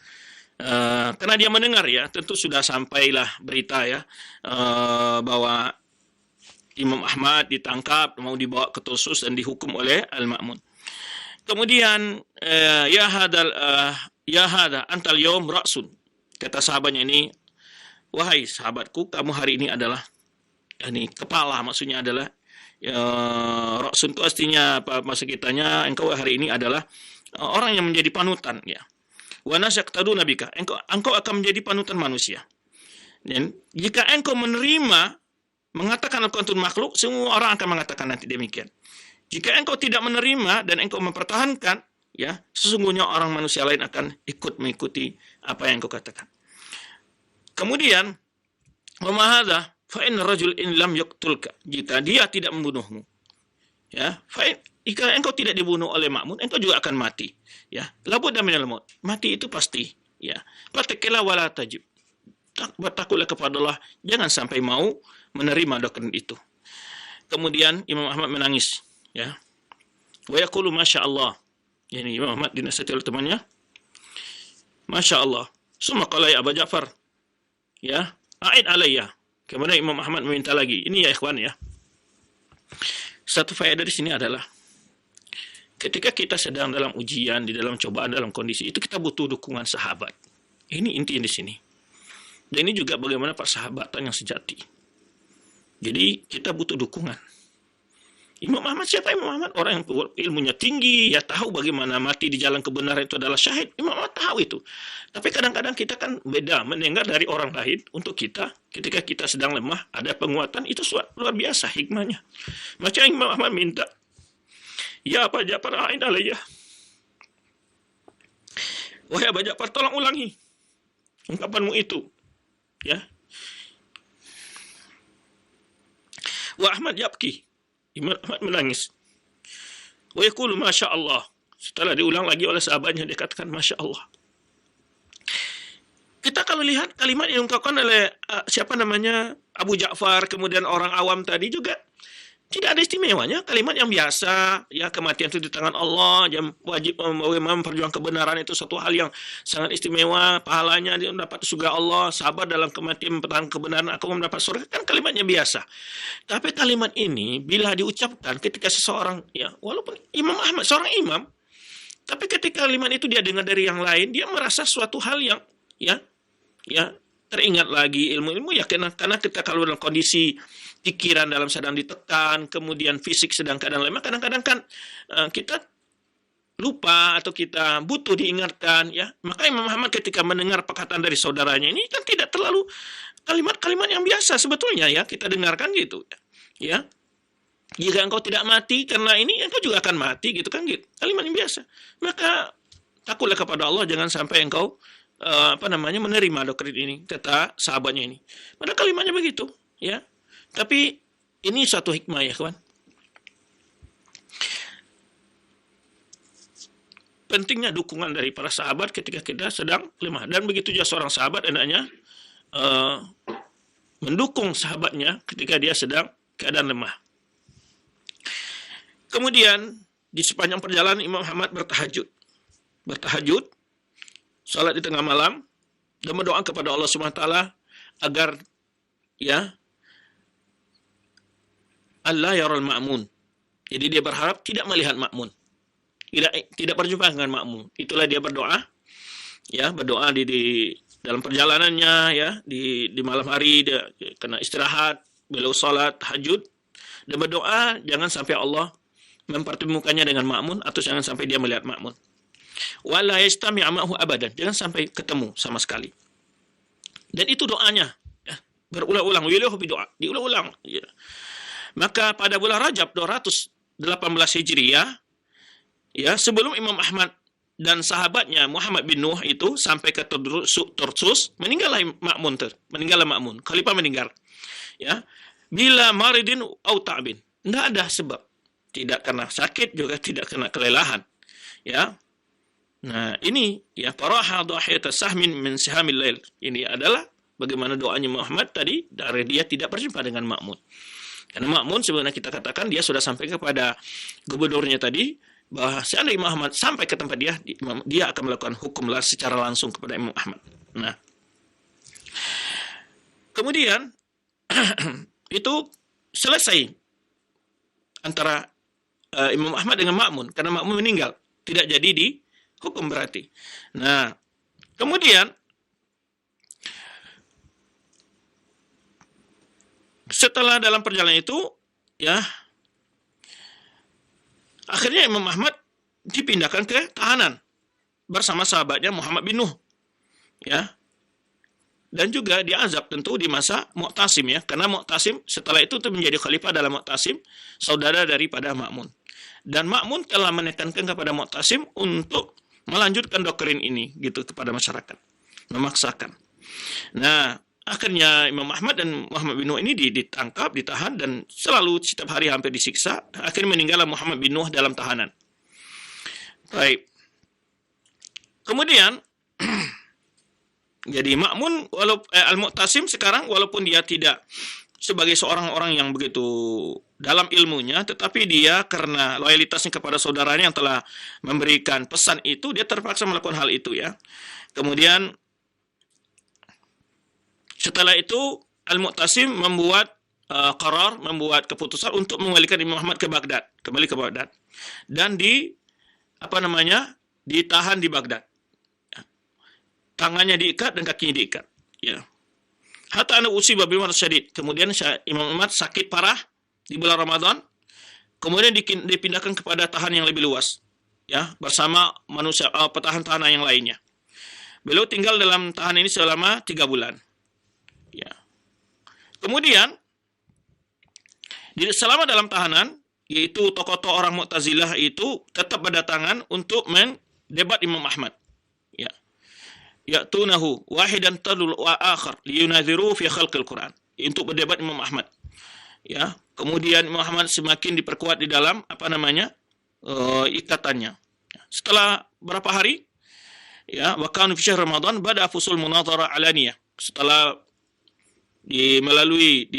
Karena dia mendengar, ya, tentu sudah sampailah berita, ya, bahwa Imam Ahmad ditangkap, mau dibawa ke Tarsus dan dihukum oleh Al-Ma'mun. Kemudian ya hada antal yaum ra'sun. Kata sahabatnya ini, wahai sahabatku, kamu hari ini adalah kepala, maksudnya adalah Ra'sun itu artinya apa, masa kitanya engkau hari ini adalah orang yang menjadi panutan, ya. Wa nasyaqtadu nabika, engkau akan menjadi panutan manusia. Dan jika engkau menerima mengatakan engkau itu makhluk, semua orang akan mengatakan nanti demikian. Jika engkau tidak menerima dan engkau mempertahankan, ya, sesungguhnya orang manusia lain akan ikut mengikuti apa yang engkau katakan. Kemudian, wa ma hadza fa inna rajul in lam yaqtulka, jika dia tidak membunuhmu, ya, jika engkau tidak dibunuh oleh Ma'mun, engkau juga akan mati, ya. Labudda minal maut, mati itu pasti, ya. Fatakila wala tajib, bertakutlah kepada Allah, jangan sampai mau menerima doktrin itu. Kemudian Imam Ahmad menangis, ya. Wa yaqulu masya Allah, yani Imam Ahmad dinasihati oleh temannya, masya Allah. Summa qala ya Abu Ja'far, ya, a'id alayya. Kemudian Imam Ahmad meminta lagi. Ini ya ikhwan, ya. Satu faedah di sini adalah ketika kita sedang dalam ujian, di dalam cobaan, dalam kondisi itu kita butuh dukungan sahabat. Ini inti di sini. Dan ini juga bagaimana persahabatan yang sejati. Jadi kita butuh dukungan. Imam Ahmad, siapa Imam Ahmad? Orang yang ilmunya tinggi, ya, tahu bagaimana mati di jalan kebenaran itu adalah syahid. Imam Ahmad tahu itu. Tapi kadang-kadang kita kan beda mendengar dari orang lain. Untuk kita, ketika kita sedang lemah, ada penguatan, itu luar biasa hikmahnya. Macam Imam Ahmad minta, ya Abu Ja'far a'in alayya. Wahai Abu Ja'far, tolong ulangi ungkapanmu itu, ya. Wa Ahmad yabki, Imam Ahmad menangis. Wa yaqulu masya Allah. Setelah diulang lagi oleh sahabatnya, dia katakan masya Allah. Kita kalau lihat kalimat yang diungkapkan oleh siapa namanya, Abu Ja'far, kemudian orang awam tadi juga tidak ada istimewanya, kalimat yang biasa, ya, kematian itu di tangan Allah, yang wajib memperjuangkan kebenaran itu satu hal yang sangat istimewa, pahalanya dia mendapat surga Allah, sabar dalam kematian mempertahankan kebenaran, aku mendapat surga, kan kalimatnya biasa. Tapi kalimat ini bila diucapkan ketika seseorang, ya, walaupun Imam Ahmad seorang imam, tapi ketika kalimat itu dia dengar dari yang lain, dia merasa suatu hal yang, ya, teringat lagi ilmu-ilmu, ya, karena kita kalau dalam kondisi pikiran dalam sedang ditekan, kemudian fisik sedang keadaan lemah, kadang-kadang kan kita lupa atau kita butuh diingatkan, ya. Maka Imam Ahmad ketika mendengar perkataan dari saudaranya ini kan tidak terlalu kalimat-kalimat yang biasa sebetulnya, ya, kita dengarkan gitu, ya. Jika engkau tidak mati karena ini, engkau juga akan mati, gitu kan, gitu. Kalimat yang biasa. Maka takutlah kepada Allah, jangan sampai engkau menerima doktrin ini, kata sahabatnya ini. Padahal kalimatnya begitu, ya. Tapi ini suatu hikmah, ya kawan. Pentingnya dukungan dari para sahabat ketika kita sedang lemah. Dan begitu juga seorang sahabat hendaknya mendukung sahabatnya ketika dia sedang keadaan lemah. Kemudian di sepanjang perjalanan Imam Ahmad bertahajud, salat di tengah malam, dan berdoa kepada Allah Subhanahu wa taala agar, ya, Allah yaral Ma'mun. Jadi dia berharap tidak melihat Ma'mun, tidak berjumpa dengan Ma'mun. Itulah dia berdoa, ya, berdoa di dalam perjalanannya, ya, di malam hari dia kena istirahat, beliau salat tahajud dan berdoa jangan sampai Allah mempertemukannya dengan Ma'mun, atau jangan sampai dia melihat Ma'mun. Wala yastami' ma'ahu abadan, jangan sampai ketemu sama sekali. Dan itu doanya, ya, berulang-ulang, diulang-ulang, ya. Maka pada bulan Rajab 218 Hijriah, ya, sebelum Imam Ahmad dan sahabatnya Muhammad bin Nuh itu sampai ke Tarsus, meninggallah Ma'mun, khalifah meninggal, ya, bila maridin au ta'bin, tidak ada sebab, tidak karena sakit, juga tidak karena kelelahan, ya. Nah, ini, ya, faraha dhahiyata sahmin min sihamil lail. Ini adalah bagaimana doanya Muhammad tadi, dari dia tidak berjumpa dengan Ma'mun. Karena Ma'mun sebenarnya kita katakan dia sudah sampai kepada gubernurnya tadi, bahwa seandainya Imam Ahmad sampai ke tempat dia akan melakukan hukum secara langsung kepada Imam Ahmad. Nah, kemudian itu selesai antara Imam Ahmad dengan Ma'mun, karena Ma'mun meninggal, tidak jadi dihukum berarti. Nah, kemudian setelah dalam perjalanan itu, ya, akhirnya Imam Ahmad dipindahkan ke tahanan bersama sahabatnya Muhammad bin Nuh, ya. Dan juga diazab tentu di masa Mu'tasim, ya, karena Mu'tasim setelah itu menjadi khalifah dalam Mu'tasim, saudara daripada Ma'mun. Dan Ma'mun telah menekankan kepada Mu'tasim untuk melanjutkan doktrin ini gitu kepada masyarakat, memaksakan. Nah, akhirnya Imam Ahmad dan Muhammad bin Nuh ini ditangkap, ditahan, dan selalu setiap hari hampir disiksa. Akhirnya meninggallah Muhammad bin Nuh dalam tahanan. Baik. Kemudian jadi Ma'mun Al-Mu'tasim sekarang walaupun dia tidak sebagai seorang orang yang begitu dalam ilmunya, tetapi dia karena loyalitasnya kepada saudaranya yang telah memberikan pesan itu, dia terpaksa melakukan hal itu, ya. Kemudian setelah itu Al-Mu'tasim membuat membuat keputusan untuk mengembalikan Imam Ahmad ke Baghdad, kembali ke Baghdad, dan ditahan di Baghdad. Tangannya diikat dan kakinya diikat, ya. Hatta ana usiba bimarad syadid. Kemudian Imam Ahmad sakit parah di bulan Ramadan. Kemudian dipindahkan kepada tahanan yang lebih luas, ya, bersama manusia tahanan yang lainnya. Beliau tinggal dalam tahanan ini selama 3 bulan. Ya. Kemudian selama dalam tahanan, yaitu tokoh-tokoh orang Mu'tazilah itu tetap berdatangan untuk mendebat Imam Ahmad, ya. Ya'tunahu wahidan tadul wa akhar liyunadhiru fi khalqil Quran, untuk berdebat Imam Ahmad, ya. Kemudian Imam Ahmad semakin diperkuat di dalam ikatannya. Setelah berapa hari, ya, wa kanu fi syahr Ramadan bada fusul munadhara alaniyah. Setelah melalui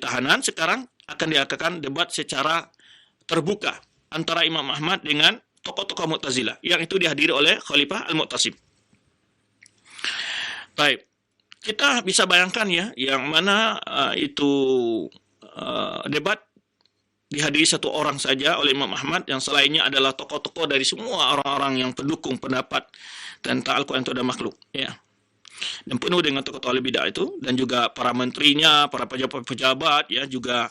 tahanan, sekarang akan diadakan debat secara terbuka antara Imam Ahmad dengan tokoh-tokoh Mu'tazilah, yang itu dihadiri oleh Khalifah Al-Mu'tasim. Baik, kita bisa bayangkan, ya, yang mana debat dihadiri satu orang saja oleh Imam Ahmad, yang selainnya adalah tokoh-tokoh dari semua orang-orang yang pendukung pendapat tentang Al-Quran itu ada makhluk, ya. Dan penuh dengan tokoh-tokoh al-bidah itu, dan juga para menterinya, para pejabat-pejabat, ya, juga,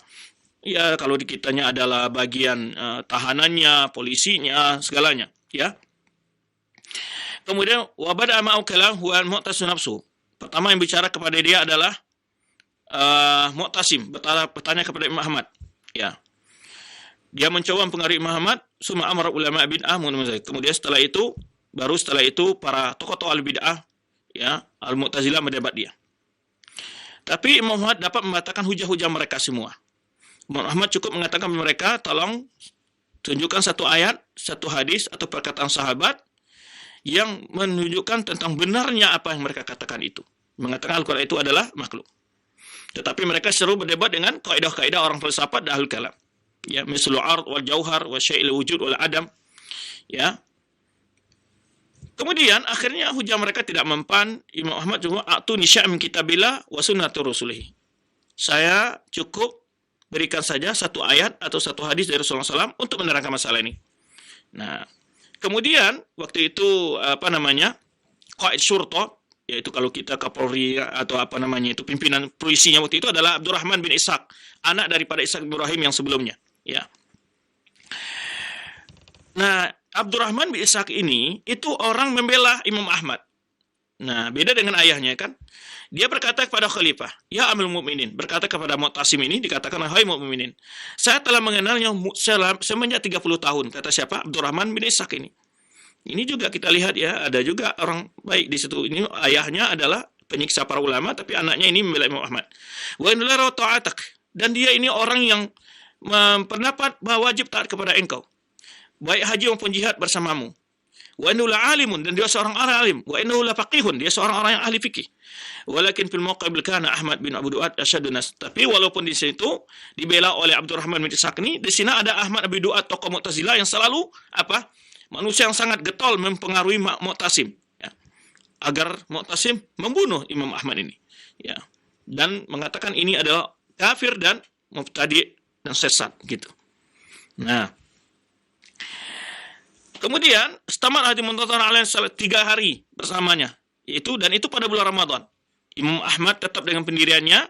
ya, kalau di kitanya adalah bagian tahanannya, polisinya, segalanya, ya. Kemudian wabada ma'u kalam huwa Mu'tasim nafsu. Pertama yang bicara kepada dia adalah Mu'tasim, bertanya kepada Imam Ahmad, ya. Dia mencoba mempengaruhi Imam Ahmad, summa amara ulama bid'ah. Kemudian setelah itu para tokoh-tokoh al-bid'ah, ya, Al-Mu'tazilah mendebat dia. Tapi Imam Ahmad dapat membatalkan hujah-hujah mereka semua. Imam Ahmad cukup mengatakan kepada mereka, tolong tunjukkan satu ayat, satu hadis, atau perkataan sahabat yang menunjukkan tentang benarnya apa yang mereka katakan itu. Mengatakan Al-Quran itu adalah makhluk. Tetapi mereka seru berdebat dengan kaidah-kaidah orang filsafat dan ahlul kalam. Ya, misalul ard wal jauhar wa syai'il wujud wal adam. Ya. Kemudian akhirnya hujah mereka tidak mempan. Imam Ahmad cuma atuni syai' min kitabillah wa sunnatur rasulih. Saya cukup berikan saja satu ayat atau satu hadis dari Rasulullah SAW untuk menerangkan masalah ini. Nah, kemudian waktu itu Qaid Syurta, yaitu kalau kita Kapolri atau itu pimpinan polisinya waktu itu adalah Abdurrahman bin Ishaq, anak daripada Ishaq bin Ibrahim yang sebelumnya, ya. Nah, Abdurrahman bin Ishaq ini itu orang membela Imam Ahmad. Nah, beda dengan ayahnya, kan. Dia berkata kepada khalifah, ya Amirul Mukminin, berkata kepada Mu'tasim ini, dikatakan, hai Mukminin, saya telah mengenalnya semenjak 30 tahun. Kata siapa? Abdurrahman bin Ishaq ini. Ini juga kita lihat, ya, ada juga orang baik di situ. Ini ayahnya adalah penyiksa para ulama, tapi anaknya ini membela Imam Ahmad. Wa inna ta'atak, dan dia ini orang yang berpendapat bahwa wajib taat kepada engkau, baik haji maupun jihad bersamamu. Wa innahu alimun, dan dia seorang alim. Wa innahu faqihun, dia seorang orang yang ahli fikih. Walakin fil mawqib kana Ahmad bin Abu Duat asyadun nas. Tapi walaupun di situ dibela oleh Abdurrahman bin Ishaq ini, di sini ada Ahmad bin Duat, tokoh Mu'tazilah yang selalu manusia yang sangat getol mempengaruhi Mu'tasim, ya, agar Mu'tasim membunuh Imam Ahmad ini, ya, dan mengatakan ini adalah kafir dan mubtadi dan sesat, gitu. Nah, kemudian stamar hadi muntazar alaih 3 hari bersamanya, itu pada bulan Ramadan. Imam Ahmad tetap dengan pendiriannya,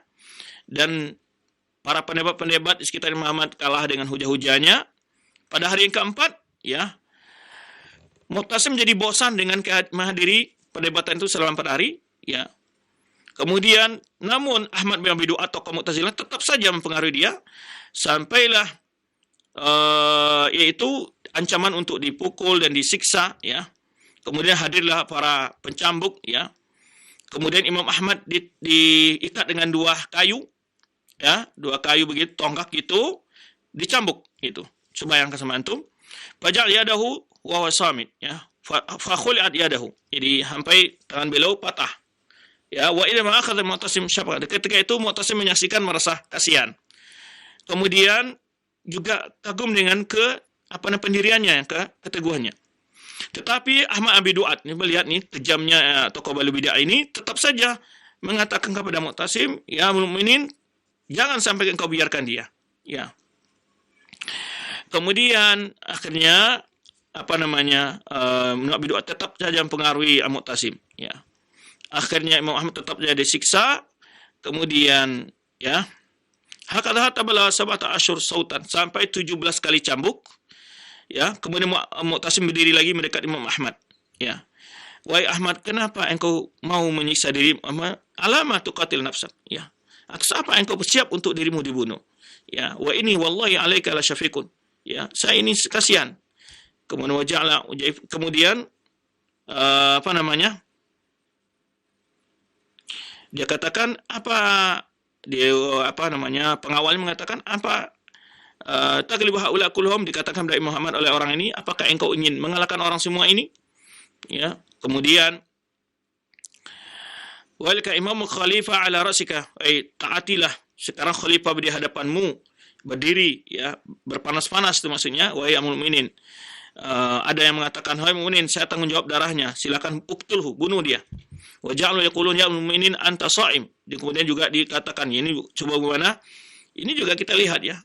dan para pendebat-pendebat di sekitar Imam Ahmad kalah dengan hujah-hujahnya. pada hari yang keempat, ya, Mu'tasim jadi bosan dengan menghadiri perdebatan itu selama 4 hari, ya. Kemudian, namun Ahmad bin Abi Du'ad tokoh Mu'tazilah tetap saja mempengaruhi dia, sampailah yaitu ancaman untuk dipukul dan disiksa, ya. Kemudian hadirlah para pencambuk, ya. Kemudian Imam Ahmad diikat dengan 2 kayu, ya, 2 kayu begitu, tonggak gitu, dicambuk gitu. Coba yang sama antum. Faja'al yadahu wa huwa samit, ya. Fa khuli'at yadahu. Jadi sampai tangan beliau patah. Ya, wa idza ma akhadha Mu'tasim syafaqa. Ketika itu Mu'tasim menyaksikan merasa kasihan. Kemudian juga kagum dengan pendiriannya, keteguhannya. Tetapi Ahmad Abi Du'ad, ini melihat nih kejamnya tokoh Balu Bid'ah ini, tetap saja mengatakan kepada Mu'tasim, ya mukminin, jangan sampai engkau biarkan dia. Ya. Kemudian akhirnya Abi Du'ad tetap saja mempengaruhi Mu'tasim. Ya. Akhirnya Imam Ahmad tetap jadi disiksa. Kemudian, ya, hakadha tabala sab'ata asyhur sautan, sampai 17 kali cambuk. Ya, kemudian Mu'tasim berdiri lagi mendekat Imam Ahmad. Ya. Wahai Ahmad, kenapa engkau mau menyiksa diri? Alama tuqatil nafsak. Ya. Atas apa engkau bersiap untuk dirimu dibunuh? Ya, wa ini wallahi alaika la syafiqun. Ya, saya ini kasihan. Kemudian dia katakan pengawalnya mengatakan taglibu haula kulluhum, dikatakan dari Muhammad oleh orang ini, apakah engkau ingin mengalahkan orang semua ini? Ya, kemudian walika imamu khalifah ala rasika, taatilah, sekarang khalifah di hadapanmu, berdiri, ya, berpanas-panas itu maksudnya, wahai mukminin. Ada yang mengatakan, wahai mukminin, saya tanggung jawab darahnya, silakan uktulhu, bunuh dia. Wa ja'alu yaqulun ya mukminin anta sha'im. Kemudian juga dikatakan, ini coba bagaimana? Ini juga kita lihat, ya,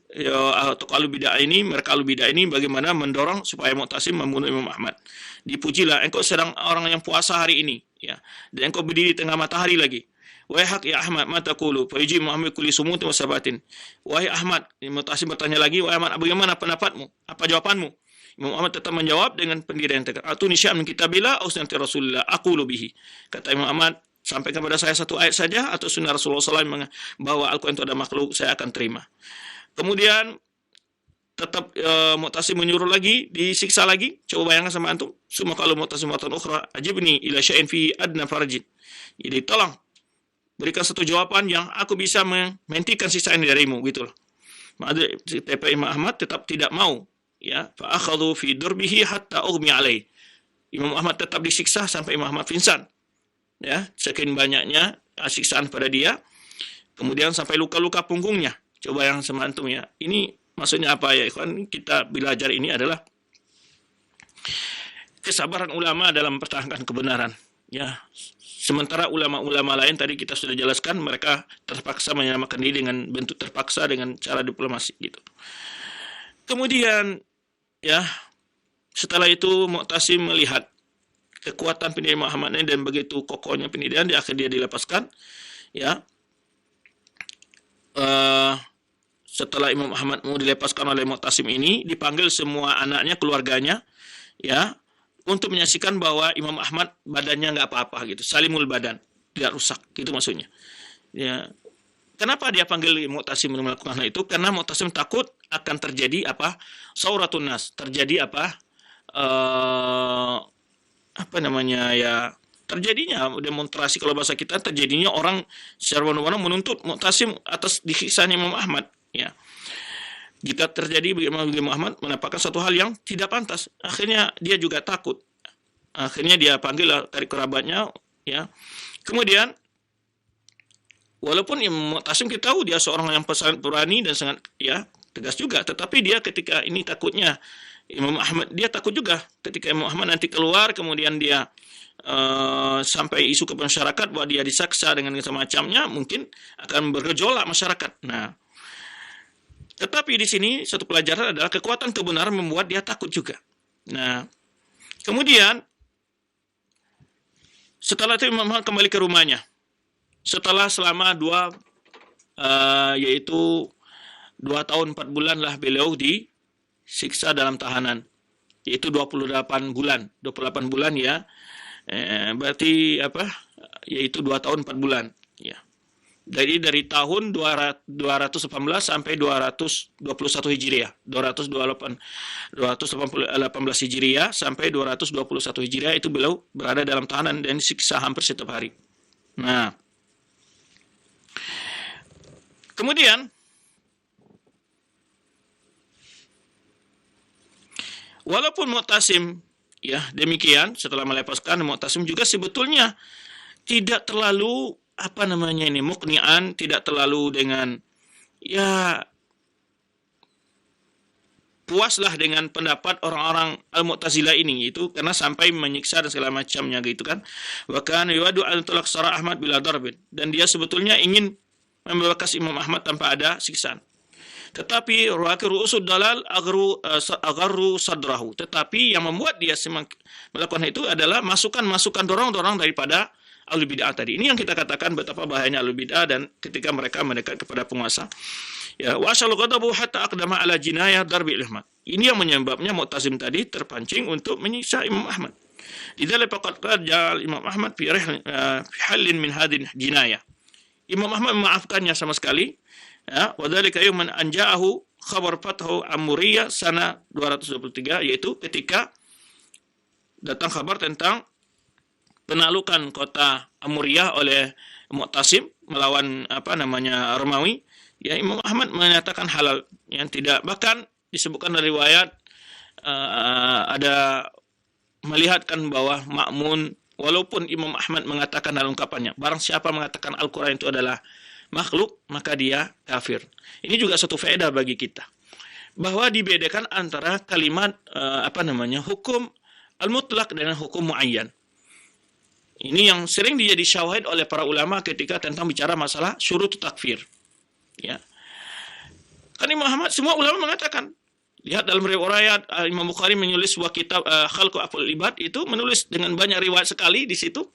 tokoh Al-Bidah ini, mereka Al-Bidah ini bagaimana mendorong supaya Mu'tasim membunuh Imam Ahmad. Dipujilah, engkau sedang orang yang puasa hari ini, ya, dan engkau berdiri tengah matahari lagi. Wahai hak ya Ahmad, ma taqulu? Fa yuji Muhammad kulli sumutin wa sabatin. Wahai Ahmad, Mu'tasim bertanya lagi, wahai Ahmad, bagaimana pendapatmu? Apa jawabanmu? Imam Ahmad tetap menjawab dengan pendirian yang tegar. Atuni syai'an min kitabillah aw sunnati Rasulillah aqulu bihi. Kata Imam Ahmad, sampaikan kepada saya 1 ayat saja atau sunnah Rasulullah SAW bahwa Al-Quran itu ada makhluk, saya akan terima. Kemudian tetap Mu'tasim menyuruh lagi, disiksa lagi. Coba bayangkan sama antum. Summa qalu Mu'tasim watan ukhra ajibni ila syai'in fi adna farajin. Jadi tolong berikan satu jawaban yang aku bisa menghentikan sisa ini darimu, gitu loh. Maka Imam Ahmad tetap tidak mau. Ya, fa akhadhu fi durbihi hatta ughmi alaihi. Imam Ahmad tetap disiksa sampai Imam Ahmad pingsan. Ya, sekian banyaknya siksaan pada dia. Kemudian sampai luka-luka punggungnya. Coba yang semantum, ya. Ini maksudnya apa, ya ikhwan? Kita belajar ini adalah kesabaran ulama dalam mempertahankan kebenaran. Ya, sementara ulama-ulama lain tadi kita sudah jelaskan, mereka terpaksa menyelamatkan diri dengan bentuk terpaksa dengan cara diplomasi, gitu. Kemudian, ya, setelah itu Mu'tasim melihat kekuatan pendirian Muhammad ini dan begitu kokohnya pendirian, di akhir dia dilepaskan. Ya, setelah Imam Ahmad mau dilepaskan oleh Mu'tasim ini, dipanggil semua anaknya, keluarganya, ya, untuk menyaksikan bahwa Imam Ahmad badannya nggak apa-apa, gitu, salimul badan, tidak rusak, gitu maksudnya. Ya, kenapa dia panggil Mu'tasim melakukan hal itu? Karena Mu'tasim takut akan terjadi sauratun nas, terjadi terjadinya demonstrasi, kalau bahasa kita terjadinya orang secara warna-warna menuntut Mu'tasim atas disiksanya Imam Ahmad, ya. Jika terjadi bagaimana Imam Ahmad mendapatkan satu hal yang tidak pantas, akhirnya dia juga takut. Akhirnya dia panggil dari kerabatnya, ya. Kemudian walaupun Imam Mu'tasim kita tahu dia seorang yang sangat berani dan sangat, ya, tegas juga, tetapi dia ketika ini takutnya Imam Ahmad, dia takut juga ketika Imam Ahmad nanti keluar, kemudian dia sampai isu ke masyarakat bahwa dia disaksa dengan semacamnya, mungkin akan bergejolak masyarakat. Nah, tetapi di sini satu pelajaran adalah kekuatan kebenaran membuat dia takut juga. Nah, kemudian setelah itu Imam Ahmad kembali ke rumahnya. Setelah selama 2 tahun 4 bulan lah beliau siksa dalam tahanan, yaitu 28 bulan. 28 bulan ya. Berarti apa? Yaitu 2 tahun 4 bulan, ya. Dari tahun 218 sampai 221 Hijriah. 218 Hijriah sampai 221 Hijriah itu beliau berada dalam tahanan dan disiksa hampir setiap hari. Nah, kemudian walaupun Mu'tasim ya demikian, setelah melepaskan Mu'tasim juga sebetulnya tidak terlalu muknian, tidak terlalu dengan ya puaslah dengan pendapat orang-orang Al-Mu'tazilah ini, itu karena sampai menyiksa dan segala macamnya gitu kan. Wa kana yuwadu an tulaksara Ahmad bila darbin, dan dia sebetulnya ingin membebakas Imam Ahmad tanpa ada siksaan. Tetapi ru'usud dalal agarru sadrahu. Tetapi yang membuat dia melakukan itu adalah masukan-masukan dorong-dorong daripada Ahlul Bid'ah tadi. Ini yang kita katakan betapa bahayanya Ahlul Bid'ah dan ketika mereka mendekat kepada penguasa. Ya, wa asyal ghadabu hatta aqdama ala jinayah darbi Ahmad. Ini yang menyebabnya Mu'tasim tadi terpancing untuk menyiksa Imam Ahmad. Lidzalika faqad qala Imam Ahmad fi halin min hadin jinayah. Imam Ahmad memaafkannya sama sekali. Ya, wa dzalika yawman anja'ahu khabar fathu Amuriyah sana 223, yaitu ketika datang kabar tentang penaklukan kota Amuriyah oleh Mu'tasim melawan Romawi, ya Imam Ahmad menyatakan halal, yang tidak, bahkan disebutkan dari riwayat ada melihatkan bahwa Ma'mun, walaupun Imam Ahmad mengatakan dalam ungkapannya, barang siapa mengatakan Al-Quran itu adalah makhluk, maka dia kafir. Ini juga satu faedah bagi kita, bahwa dibedakan antara kalimat hukum al-mutlaq dengan hukum muayyan. Ini yang sering dijadi syawahid oleh para ulama ketika tentang bicara masalah syurut takfir. Ya. Kan Imam Ahmad, semua ulama mengatakan, lihat dalam riwayat Imam Bukhari menulis sebuah kitab Khalqu Af'al Ibad, itu menulis dengan banyak riwayat sekali di situ.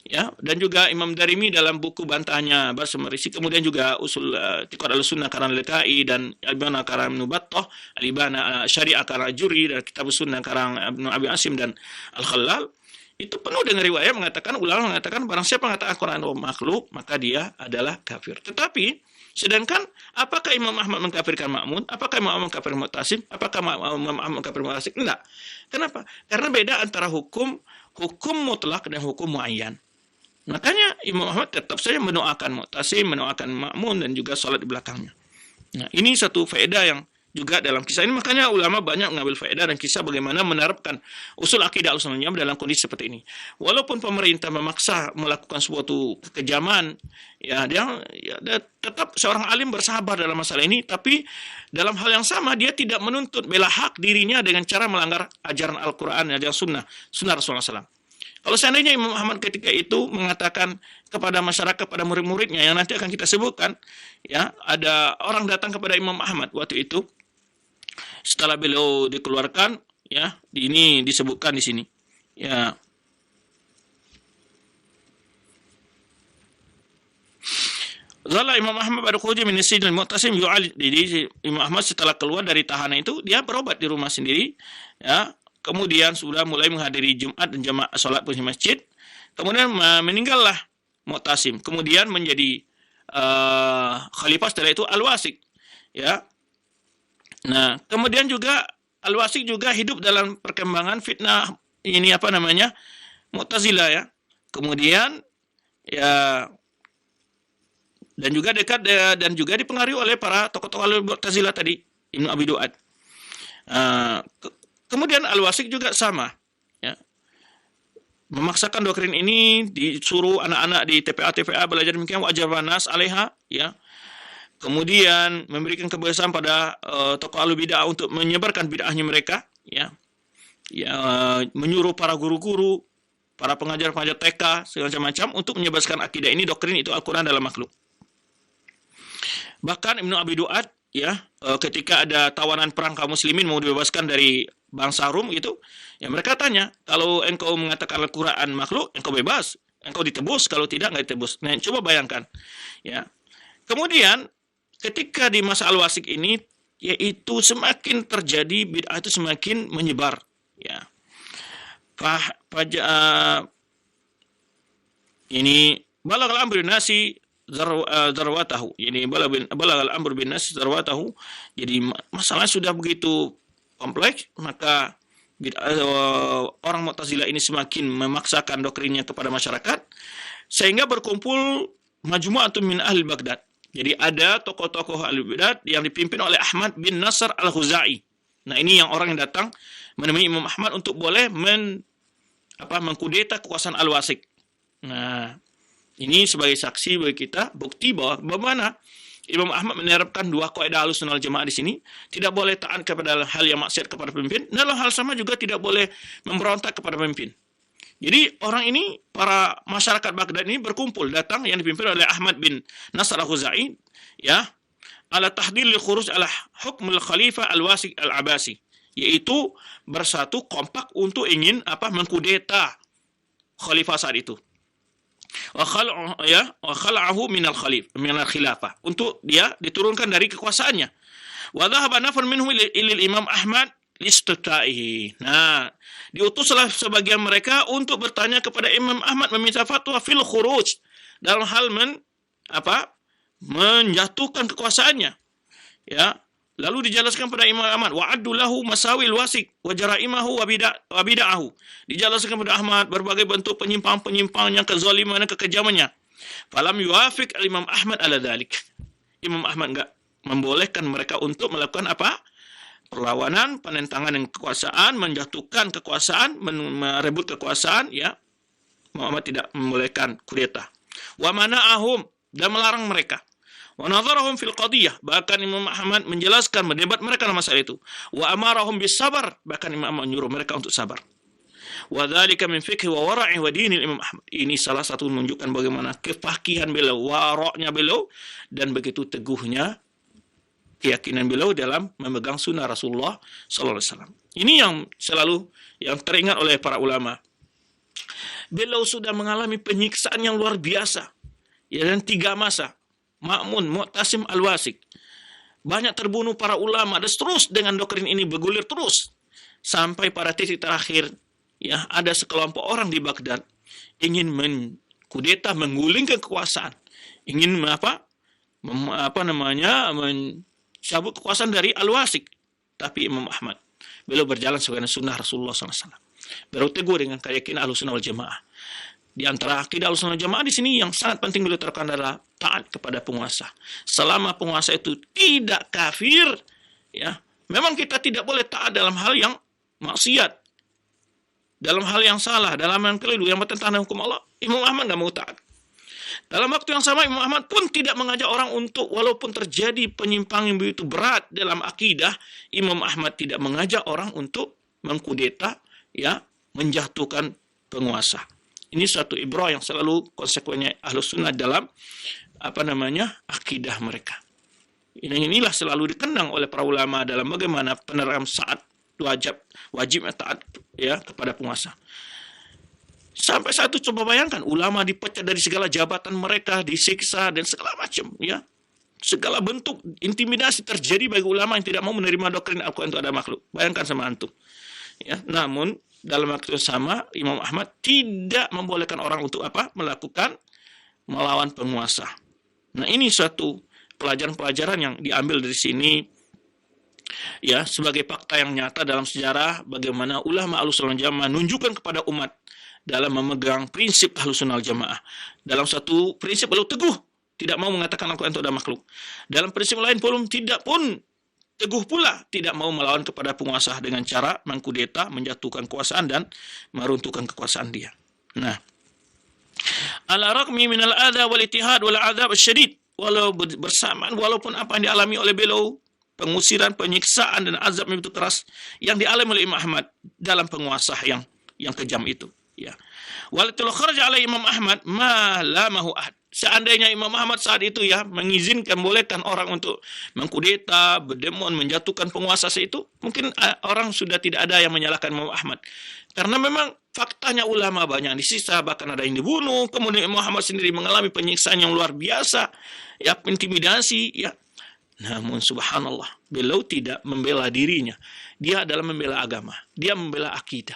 Ya, dan juga Imam Darimi dalam buku bantahnya Barsamarisi, kemudian juga usul Tiqad al-Sunnah karan al-Lakai dan Al-Ibana karan Ibnu Battah, Al-Ibana Syariah karan Al-Juri, dan Kitab Sunnah karan Ibnu Abi Asim dan Al-Khallal. Itu penuh dengan riwayat ulama mengatakan barang siapa mengatakan Quran itu makhluk, maka dia adalah kafir. Tetapi sedangkan apakah Imam Ahmad mengkafirkan Ma'mun? Apakah Imam Ahmad mengkafirkan Mu'tasim? Apakah Imam Ahmad mengkafirkan Mu'tasim? Enggak. Kenapa? Karena beda antara hukum mutlak dan hukum muayyan. Makanya Imam Ahmad tetap saja mendoakan Mu'tasim, mendoakan Ma'mun, dan juga salat di belakangnya. Nah, ini satu faedah yang juga dalam kisah ini, makanya ulama banyak mengambil faedah dan kisah bagaimana menerapkan usul akidah Ahlussunnah dalam kondisi seperti ini. Walaupun pemerintah memaksa melakukan suatu kekejaman, ya dia tetap seorang alim bersabar dalam masalah ini, tapi dalam hal yang sama dia tidak menuntut bela hak dirinya dengan cara melanggar ajaran Al-Quran, ajaran sunnah Rasulullah SAW. Kalau seandainya Imam Ahmad ketika itu mengatakan kepada masyarakat, pada murid-muridnya yang nanti akan kita sebutkan, ya ada orang datang kepada Imam Ahmad waktu itu setelah beliau dikeluarkan, ya ini disebutkan di sini, ya Zalla Imam Ahmad pada khuruj min Sidil Mu'tasim yu'alij. Jadi Imam Ahmad setelah keluar dari tahanan itu dia berobat di rumah sendiri, ya. Kemudian sudah mulai menghadiri Jumat dan jamaah salat di masjid. Kemudian meninggallah Mu'tasim. Kemudian menjadi khalifah setelah itu Al-Wasik, ya. Nah, kemudian juga Al-Wasik juga hidup dalam perkembangan fitnah ini Mu'tazilah, ya. Kemudian ya dan juga dekat dan juga dipengaruhi oleh para tokoh-tokoh Al-Mu'tazilah tadi, Ibnu Abi Du'ad. Kemudian Al-Wasik juga sama, ya. Memaksakan doktrin ini, disuruh anak-anak di TPA belajar demikian, wajib nas alaiha, ya. Kemudian memberikan kebebasan pada tokoh Ahlul Bid'ah untuk menyebarkan bid'ahnya mereka, ya. Ya, menyuruh para guru-guru, para pengajar-pengajar TK segala macam untuk menyebarkan akidah ini, doktrin itu Al-Quran dalam makhluk. Bahkan Ibnu Abi Du'ad, ya, ketika ada tawanan perang kaum muslimin mau dibebaskan dari bangsa Rum gitu, ya mereka tanya, kalau engkau mengatakan Al-Quran makhluk, engkau bebas, engkau ditebus, kalau tidak enggak ditebus. Nah, coba bayangkan, ya. Kemudian ketika di masa Al-Wasik ini yaitu semakin terjadi bid'ah itu semakin menyebar, ya. Ini balagal amru bin nasi zarwatahu. Jadi balagal amru bin nasi zarwatahu. Jadi masalah sudah begitu kompleks, maka orang Mu'tazilah ini semakin memaksakan doktrinnya kepada masyarakat sehingga berkumpul majmu'atun min ahli Baghdad. Jadi ada tokoh-tokoh ahli Baghdad yang dipimpin oleh Ahmad bin Nasr al-Khuzai. Nah, ini yang orang yang datang menemui Imam Ahmad untuk boleh mengkudeta kekuasaan Al-Wasik. Nah, ini sebagai saksi bagi kita, bukti bahwa bagaimana Imam Ahmad menerapkan dua kaidah Ahlussunnah wal Jamaah di sini, tidak boleh taat kepada hal yang maksiat kepada pemimpin, dalam hal sama juga tidak boleh memberontak kepada pemimpin. Jadi orang ini, para masyarakat Baghdad ini berkumpul datang yang dipimpin oleh Ahmad bin Nasr al-Khuzai, ya, ala tahdil lil khuruj ala hukm al-khalifah al-Wasik al-Abasi, yaitu bersatu kompak untuk ingin mengkudeta khalifah saat itu. Wa khala'ahu min al-khilafah, untuk dia diturunkan dari kekuasaannya. Wa dhahaba nafar minhum ilal Imam Ahmad listutaihi. Nah, diutuslah sebagian mereka untuk bertanya kepada Imam Ahmad meminta fatwa fil khuruj, dalam hal menjatuhkan kekuasaannya. Ya, lalu dijelaskan pada Imam Ahmad, wa'addu lahu masawil wasik wa jaraimahu wa bid'ahu. Dijelaskan kepada Ahmad berbagai bentuk penyimpangan-penyimpangannya, kezalimannya, kekejamannya. Falam yuwafiq Imam Ahmad ala dzalik. Imam Ahmad enggak membolehkan mereka untuk melakukan perlawanan, penentangan dengan kekuasaan, menjatuhkan kekuasaan, merebut kekuasaan, ya. Muhammad tidak membolehkan kudeta. Wa mana'ahum, dan melarang mereka. Wa nadharahum fil qadiyah, bahkan Imam Ahmad menjelaskan, mendebat mereka dalam masalah itu. Wa amarahum bis sabar, bahkan Imam Ahmad menyuruh mereka untuk sabar. Wa dzalika min fiqhi wa wara'i wa dinil Imam Ahmad. Ini salah satu menunjukkan bagaimana kefakihan beliau, wara'nya beliau, dan begitu teguhnya keyakinan beliau dalam memegang sunnah Rasulullah sallallahu alaihi wasallam. Ini yang selalu yang teringat oleh para ulama. Beliau sudah mengalami penyiksaan yang luar biasa. Ya, dan 3 masa. Ma'mun, Mu'tasim, Al-Wasik. Banyak terbunuh para ulama, dan terus dengan doktrin ini bergulir terus. Sampai pada titik terakhir, ya, ada sekelompok orang di Baghdad ingin mengkudeta, menggulingkan kekuasaan. Ingin cabut kekuasaan dari Al-Wasik. Tapi Imam Ahmad, beliau berjalan sesuai dengan sunnah Rasulullah SAW. Beliau teguh dengan keyakinan Ahlussunnah wal Jamaah. Di antara akidah Ahlussunnah wal Jamaah di sini yang sangat penting beliau terapkan adalah taat kepada penguasa. Selama penguasa itu tidak kafir, ya, memang kita tidak boleh taat dalam hal yang maksiat, dalam hal yang salah, dalam hal yang keliru, yang bertentangan dengan hukum Allah. Imam Ahmad tidak mau taat. Dalam waktu yang sama Imam Ahmad pun tidak mengajak orang untuk, walaupun terjadi penyimpangan yang begitu berat dalam akidah, Imam Ahmad tidak mengajak orang untuk mengkudeta, ya, menjatuhkan penguasa. Ini suatu ibrah yang selalu konsekuensinya Ahlus Sunnah dalam akidah mereka. Inilah selalu dikenang oleh para ulama dalam bagaimana penerapan saat wajib taat, ya, kepada penguasa. Sampai saat itu coba bayangkan, ulama dipecat dari segala jabatan mereka, disiksa dan segala macam, ya. Segala bentuk intimidasi terjadi bagi ulama yang tidak mau menerima doktrin Al-Quran itu ada makhluk. Bayangkan sama antum. Ya, namun dalam waktu yang sama Imam Ahmad tidak membolehkan orang untuk melawan penguasa. Nah, ini suatu pelajaran-pelajaran yang diambil dari sini, ya, sebagai fakta yang nyata dalam sejarah bagaimana ulama Ahlussunnah wal Jamaah menunjukkan kepada umat dalam memegang prinsip Ahlussunnah wal Jamaah. Dalam satu prinsip beliau teguh, tidak mau mengatakan Al-Quran itu ada makhluk. Dalam prinsip lain pun teguh pula tidak mau melawan kepada penguasa dengan cara mengkudeta, menjatuhkan kekuasaan dan meruntuhkan kekuasaan dia. Nah, ala raqmi min al-adha wal ittihad wal adab asyadid, walaupun apa yang dialami oleh beliau, pengusiran, penyiksaan dan azab yang begitu keras yang dialami oleh Imam Ahmad dalam penguasa yang kejam itu, ya. Walatul kharaja alai Imam Ahmad ma lamahu ahad. Seandainya Imam Ahmad saat itu, ya, mengizinkan, bolehkan orang untuk mengkudeta, berdemon, menjatuhkan penguasa itu, mungkin orang sudah tidak ada yang menyalahkan Imam Ahmad. Karena memang faktanya ulama banyak yang disisa, bahkan ada yang dibunuh, kemudian Imam Ahmad sendiri mengalami penyiksaan yang luar biasa, ya, intimidasi, ya. Namun subhanallah, beliau tidak membela dirinya. Dia adalah membela agama. Dia membela akidah.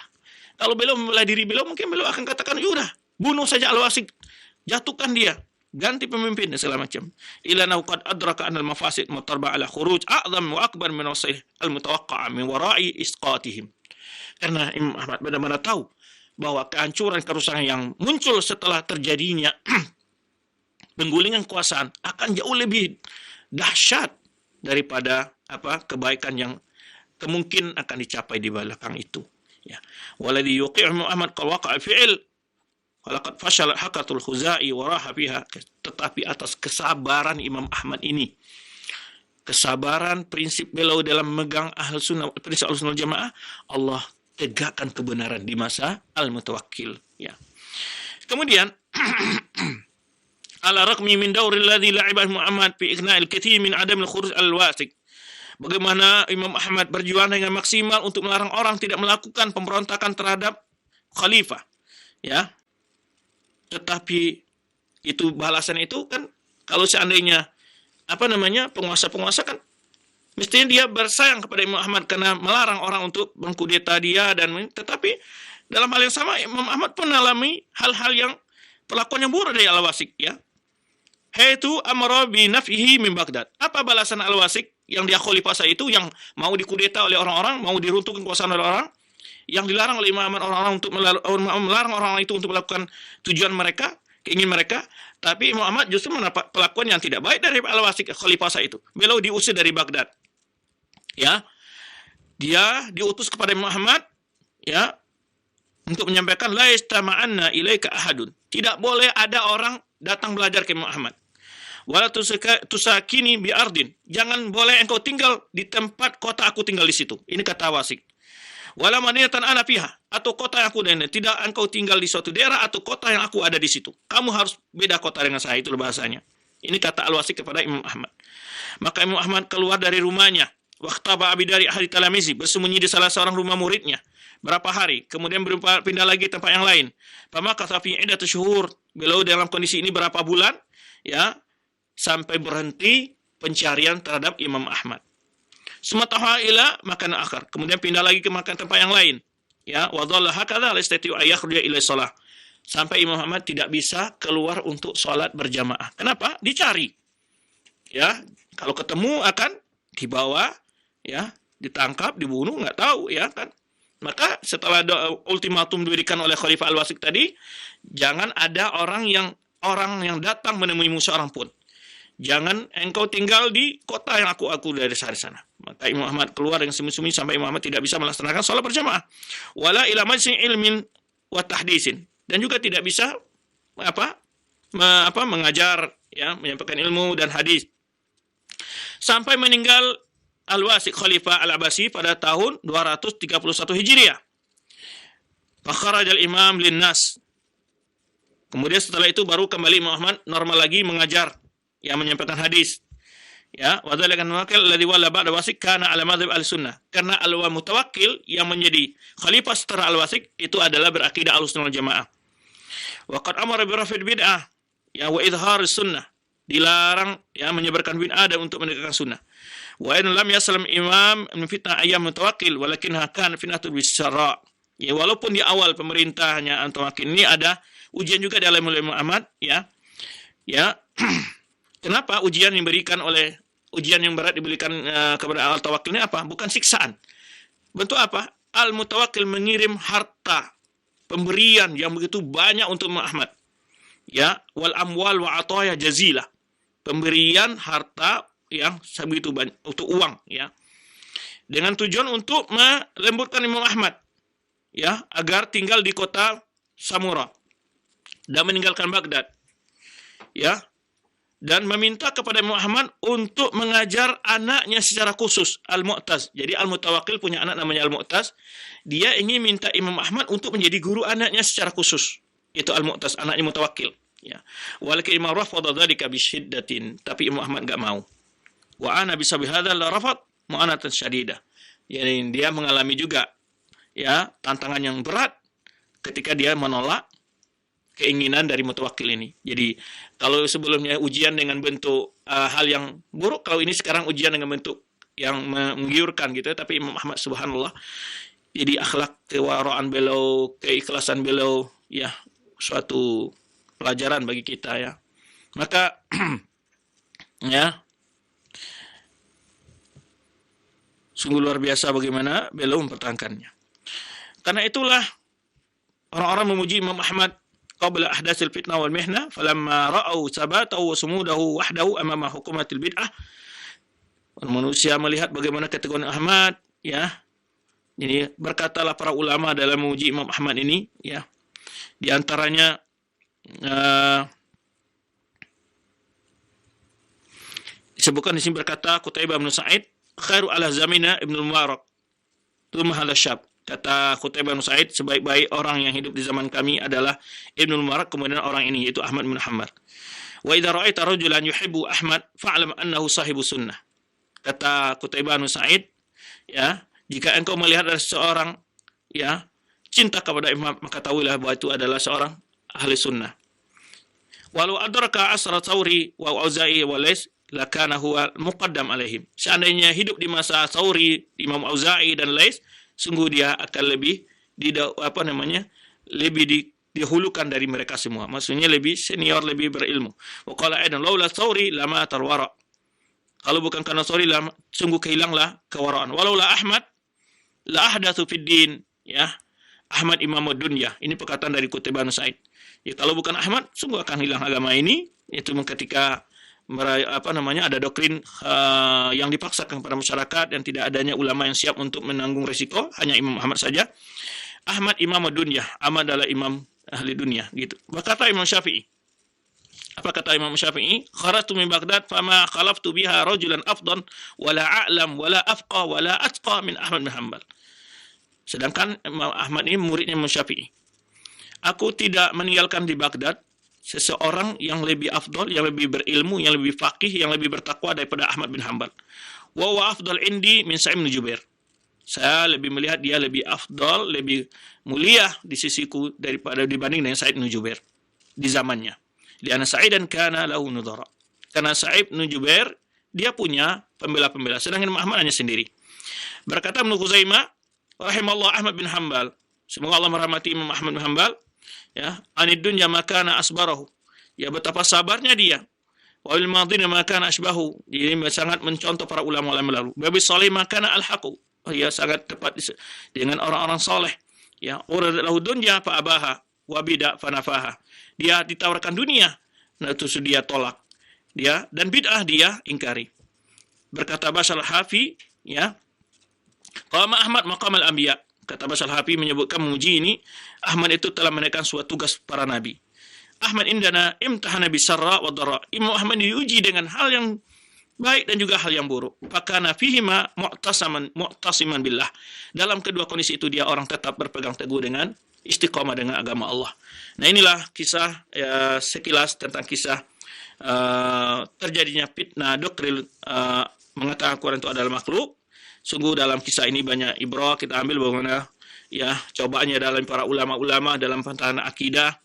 Kalau beliau membela diri beliau, mungkin beliau akan katakan, yaudah, bunuh saja Al-Wasik. Jatuhkan dia. Ganti pemimpin dan segala macam. Ila qad adraka anal mafasid mutarba ala khuruj a'zam wa akbar min wasih al-mutawaqqa'a min wara'i isqatihim. Karena Imam Ahmad benar-benar tahu bahwa kehancuran kerusakan yang muncul setelah terjadinya penggulingan kekuasaan akan jauh lebih dahsyat daripada kebaikan yang kemungkinan akan dicapai di belakang itu. Ya. Waladhi yuqi'u Muhammad qad waqa'a fi'il walaqad fashalat hakatul Khuzai wa raha fiha. Tetapi atas kesabaran Imam Ahmad ini, kesabaran prinsip beliau dalam memegang prinsip Ahlus-Sunnah Jamaah, Allah tegakkan kebenaran di masa Al-Mutawakkil. Ya. Kemudian ala raqmi min dawri alladhi la'ibahu Muhammad fi iqna'il katsir min adam al-khuruj al-wasik. Bagaimana Imam Ahmad berjuang dengan maksimal untuk melarang orang tidak melakukan pemberontakan terhadap khalifah. Ya. Tetapi itu balasan itu kan kalau seandainya penguasa-penguasa kan mestinya dia bersayang kepada Imam Ahmad karena melarang orang untuk mengkudeta dia tetapi dalam hal yang sama Imam Ahmad pun mengalami hal-hal yang perlakuan yang buruk dari Al-Wasik, ya. Haitu amara bi naf'ihi min Baghdad. Apa balasan Al-Wasik yang dia khalifah itu, yang mau dikudeta oleh orang-orang, mau diruntuhkan kekuasaan oleh orang, yang dilarang oleh Imam Ahmad orang-orang untuk melarang orang-orang itu untuk melakukan tujuan mereka, keinginan mereka. Tapi Imam Ahmad justru mendapat perlakuan yang tidak baik dari Al-Wasik khalifah itu. Beliau diusir dari Baghdad. Ya. Dia diutus kepada Imam Ahmad, ya, untuk menyampaikan la istama'anna ilaika ahadun. Tidak boleh ada orang datang belajar ke Imam Ahmad. Wala tusakini bi ardin. Jangan boleh engkau tinggal di tempat kota aku tinggal di situ. Ini kata Wasik. Wala madinatan ana fiha, atau kota yang aku ada. Tidak engkau tinggal di suatu daerah atau kota yang aku ada di situ. Kamu harus beda kota dengan saya, itu bahasanya. Ini kata Al-Wasik kepada Imam Ahmad. Maka Imam Ahmad keluar dari rumahnya. Waqtaba abidari ahli talamizi, bersembunyi di salah seorang rumah muridnya berapa hari, kemudian pindah lagi tempat yang lain. Maka fi iddatu syuhur, beliau dalam kondisi ini berapa bulan, ya, sampai berhenti pencarian terhadap Imam Ahmad. Sumataha ila makan akhar, kemudian pindah lagi ke makan tempat yang lain, ya, wa dhalla hakadha la yastati'u ay yakhruja ila shalah, sampai Imam Ahmad tidak bisa keluar untuk sholat berjamaah. Kenapa? Dicari. Ya, kalau ketemu akan dibawa, ya, ditangkap, dibunuh, nggak tahu, ya kan. Maka setelah ultimatum diberikan oleh Khalifah Al-Wasik tadi, jangan ada orang yang datang menemui seorang pun. Jangan engkau tinggal di kota yang aku dari sana. Maka Imam Ahmad keluar dengan sembunyi-sembunyi sampai Imam Ahmad tidak bisa melaksanakan sholat berjamaah. Wala ila majlisin ilmin wa tahdisin, dan juga tidak bisa mengajar, ya, menyampaikan ilmu dan hadis. Sampai meninggal Al-Wasik Khalifah Al-Abbasi pada tahun 231 Hijriah. Fakharajal imam linnas. Kemudian setelah itu baru kembali Imam Ahmad normal lagi mengajar, yang menyampaikan hadis. Ya, wa dzalika al-muwakkil alladhi wala ba'da Wasik kana ala madzhab al-sunnah. Karena al-mutawakkil yang menjadi khalifah setelah Al-Wasik itu adalah berakidah Ahlussunnah wal Jamaah. Wa qad amara bi raf'il bid'ah, ya, wa idhar sunnah. Dilarang, ya, menyebarkan bid'ah dan untuk menegakkan sunnah. Wa in lam yaslam imam min fitnah ayyam mutawakkil walakinha kan fitnatul bisyara. Ya, walaupun di awal pemerintahnya Al-Mutawakkil ini ada ujian juga dalam Imam Ahmad, ya. Ya. Kenapa ujian yang berat diberikan kepada Al-Mutawakkil ini apa? Bukan siksaan. Bentuk apa? Al-Mutawakkil mengirim harta pemberian yang begitu banyak untuk Imam Ahmad. Ya, wal amwal wa ataya jazilah. Pemberian harta yang begitu banyak untuk uang, ya, dengan tujuan untuk melembutkan Imam Ahmad, ya, agar tinggal di kota Samura dan meninggalkan Baghdad, ya, dan meminta kepada Imam Ahmad untuk mengajar anaknya secara khusus, Al-Mu'taz. Jadi Al-Mutawakkil punya anak namanya Al-Mu'taz. Dia ingin minta Imam Ahmad untuk menjadi guru anaknya secara khusus. Itu Al-Mu'taz, anaknya Mutawakkil, ya. Walakin Imam rafadha dzalika bisyiddatin, tapi Imam Ahmad enggak mau. Wa ana bisa bihadzal la rafad mu'anatan syadidah. Yani dia mengalami juga, ya, tantangan yang berat ketika dia menolak keinginan dari mutawakkil ini. Jadi kalau sebelumnya ujian dengan bentuk hal yang buruk, kalau ini sekarang ujian dengan bentuk yang menggiurkan gitu ya. Tapi Imam Ahmad subhanallah, jadi akhlak kewaraan beliau, keikhlasan beliau ya suatu pelajaran bagi kita ya. Maka ya sungguh luar biasa bagaimana beliau mempertahankannya. Karena itulah orang-orang memuji Imam Ahmad qabla ahdatsil fitnah wal mihna falamma ra'au sabatahu wa sumudahu wahdahu amama hukumatil bid'ah. Manusia melihat bagaimana keteguhan Ahmad ya. Jadi berkatalah para ulama dalam memuji Imam Ahmad ini ya. Di antaranya disebutkan di sini berkata Qutaibah bin Sa'id khairu ala zamina Ibnu Mubarak tsumma ala syab. Kata Qutaibah bin Sa'id, sebaik-baik orang yang hidup di zaman kami adalah Ibnu Mubarak, kemudian orang ini yaitu Ahmad bin Hanbal. Wa idza ra'aita rajulan yuhibbu Ahmad fa'lam annahu sahibu sunnah. Kata Qutaibah bin Sa'id, ya, jika engkau melihat ada seseorang ya cinta kepada Imam, maka tahuilah bahwa itu adalah seorang ahli sunnah. Walau adraka asra Tsauri wa Auza'i wa Lais lakana huwa muqaddam alaihim. Seandainya hidup di masa Tsauri, Imam Auza'i dan Lais, sungguh dia akan lebih dihulukan dari mereka semua. Maksudnya lebih senior, lebih berilmu. Wa qala aidan laula Tsauri lama tarwara. Kalau bukan karena Tsauri sungguh kehilanglah kewaraan. Walaula Ahmad la ahdatsu fid din, ya. Ahmad Imam Dunya. Ini perkataan dari Qutaibah bin Sa'id. Ya, kalau bukan Ahmad sungguh akan hilang agama ini, yaitu ketika ada doktrin yang dipaksakan kepada masyarakat dan tidak adanya ulama yang siap untuk menanggung risiko, hanya Imam Ahmad saja. Ahmad Imam Dunya, Ahmad adalah imam ahli dunia gitu. Berkata Imam Syafi'i. Apa kata Imam Syafi'i? Kharajtu min Baghdad fama khalaftu biha rajulan afdan wala a'lam wala afqa wala atqa min Ahmad bin Hanbal. Sedangkan Imam Ahmad ini muridnya Imam Syafi'i. Aku tidak meninggalkan di Baghdad seseorang yang lebih afdal, yang lebih berilmu, yang lebih faqih, yang lebih bertakwa daripada Ahmad bin Hanbal. Wa huwa afdal indi min Sa'id bin Jubair. Saya lebih melihat dia lebih afdal, lebih mulia di sisiku daripada dibanding dengan Sa'id bin Jubair di zamannya. Lianna Sa'idan kana lahu nudhara. Karena Sa'id bin Jubair dia punya pembela-pembela, sedangkan Imam Ahmad hanya sendiri. Berkata Ibnu Khuzaimah, rahimallahu Ahmad bin Hanbal. Semoga Allah merahmati Imam Ahmad bin Hanbal. Ya, anid dunya makana asbarahu. Ya, betapa sabarnya dia. Wa bil madina makana asbahu. Dia sangat mencontoh para ulama-ulama lalu. Babi salih makana alhaqu. Ya, sangat tepat dengan orang-orang saleh. Ya, urad lahu dunya fa abaha wa bid'a fa nafaha. Dia ditawarkan dunia, nah itu dia tolak. Dia dan bid'ah dia ingkari. Berkata Bashar al-Hafi, ya. Qama Ahmad maqam al-anbiya. Kata Bashar al-Hafi menyebutkan memuji ini, Ahmad itu telah menaikkan suatu tugas para nabi. Ahmad indana imtahana bisarra wa dharra. Imam Ahmad diuji dengan hal yang baik dan juga hal yang buruk. Fakana fihima mu'tasiman billah. Dalam kedua kondisi itu dia orang tetap berpegang teguh dengan istiqomah dengan agama Allah. Nah, inilah kisah sekilas tentang kisah terjadinya fitnah doktrin mengatakan Quran itu adalah makhluk. Sungguh dalam kisah ini banyak ibrah kita ambil bagaimana ya cobaannya dalam para ulama-ulama dalam pertahanan akidah,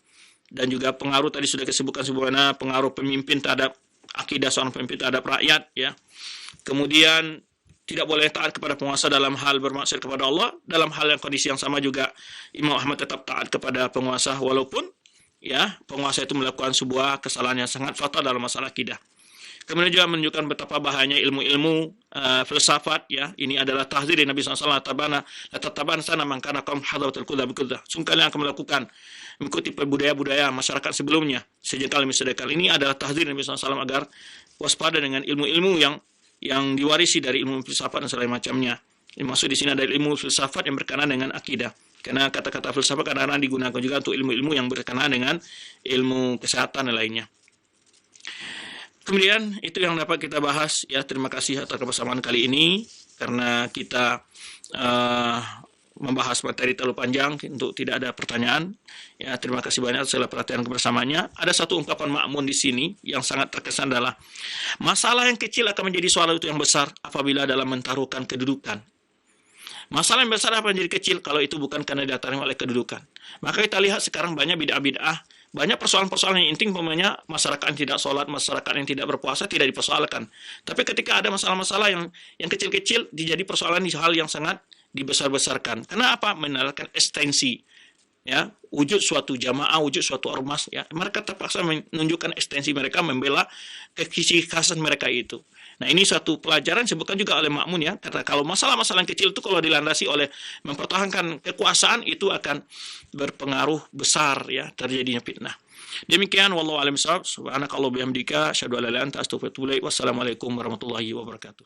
dan juga pengaruh tadi sudah disebutkan sebagaimana pengaruh pemimpin terhadap akidah seorang pemimpin terhadap rakyat ya. Kemudian tidak boleh taat kepada penguasa dalam hal bermaksiat kepada Allah. Dalam hal yang kondisi yang sama juga Imam Ahmad tetap taat kepada penguasa walaupun ya penguasa itu melakukan sebuah kesalahan yang sangat fatal dalam masalah akidah. Kemudian juga menunjukkan betapa bahayanya ilmu-ilmu filsafat ya. Ini adalah tahzir dari Nabi SAW. Tatabana sana mangkana kaum hadratul qudza biqudza. Sungguh kalian akan mengikuti budaya-budaya masyarakat sebelumnya sejengkal demi sedekal. Ini adalah tahzir Nabi SAW agar waspada dengan ilmu-ilmu yang diwarisi dari ilmu filsafat dan segala macamnya. Maksud di sini ada ilmu filsafat yang berkenaan dengan akidah. Karena kata-kata filsafat kadang-kadang digunakan juga untuk ilmu-ilmu yang berkenaan dengan ilmu kesehatan dan lainnya. Kemudian itu yang dapat kita bahas ya. Terima kasih atas kebersamaan kali ini karena kita membahas materi terlalu panjang untuk tidak ada pertanyaan. Ya, terima kasih banyak atas perhatian kebersamaannya. Ada satu ungkapan Ma'mun di sini yang sangat terkesan adalah masalah yang kecil akan menjadi soal itu yang besar apabila dalam mentaruhkan kedudukan. Masalah yang besar apa menjadi kecil kalau itu bukan karena didatangkan oleh kedudukan. Maka kita lihat sekarang banyak bid'ah-bid'ah, Banyak persoalan-persoalan yang intim, umpamanya masyarakat yang tidak sholat, masyarakat yang tidak berpuasa tidak dipersoalkan. Tapi ketika ada masalah-masalah yang kecil-kecil dijadi persoalan di hal yang sangat dibesar-besarkan. Karena apa? Menandakan ekstensi, ya, wujud suatu jamaah, wujud suatu ormas, ya, mereka terpaksa menunjukkan ekstensi mereka, membela kekhasan mereka itu. Nah, ini satu pelajaran sebutkan juga oleh Ma'mun, ya, karena kalau masalah-masalah yang kecil itu kalau dilandasi oleh mempertahankan kekuasaan itu akan berpengaruh besar, ya, terjadinya fitnah. Demikian, wallahu a'lam bishawab. Subhanakallahumma bihamdika asyhadu an la ilaha illa anta astaghfiruka wa atubu ilaik. Wassalamualaikum warahmatullahi wabarakatuh.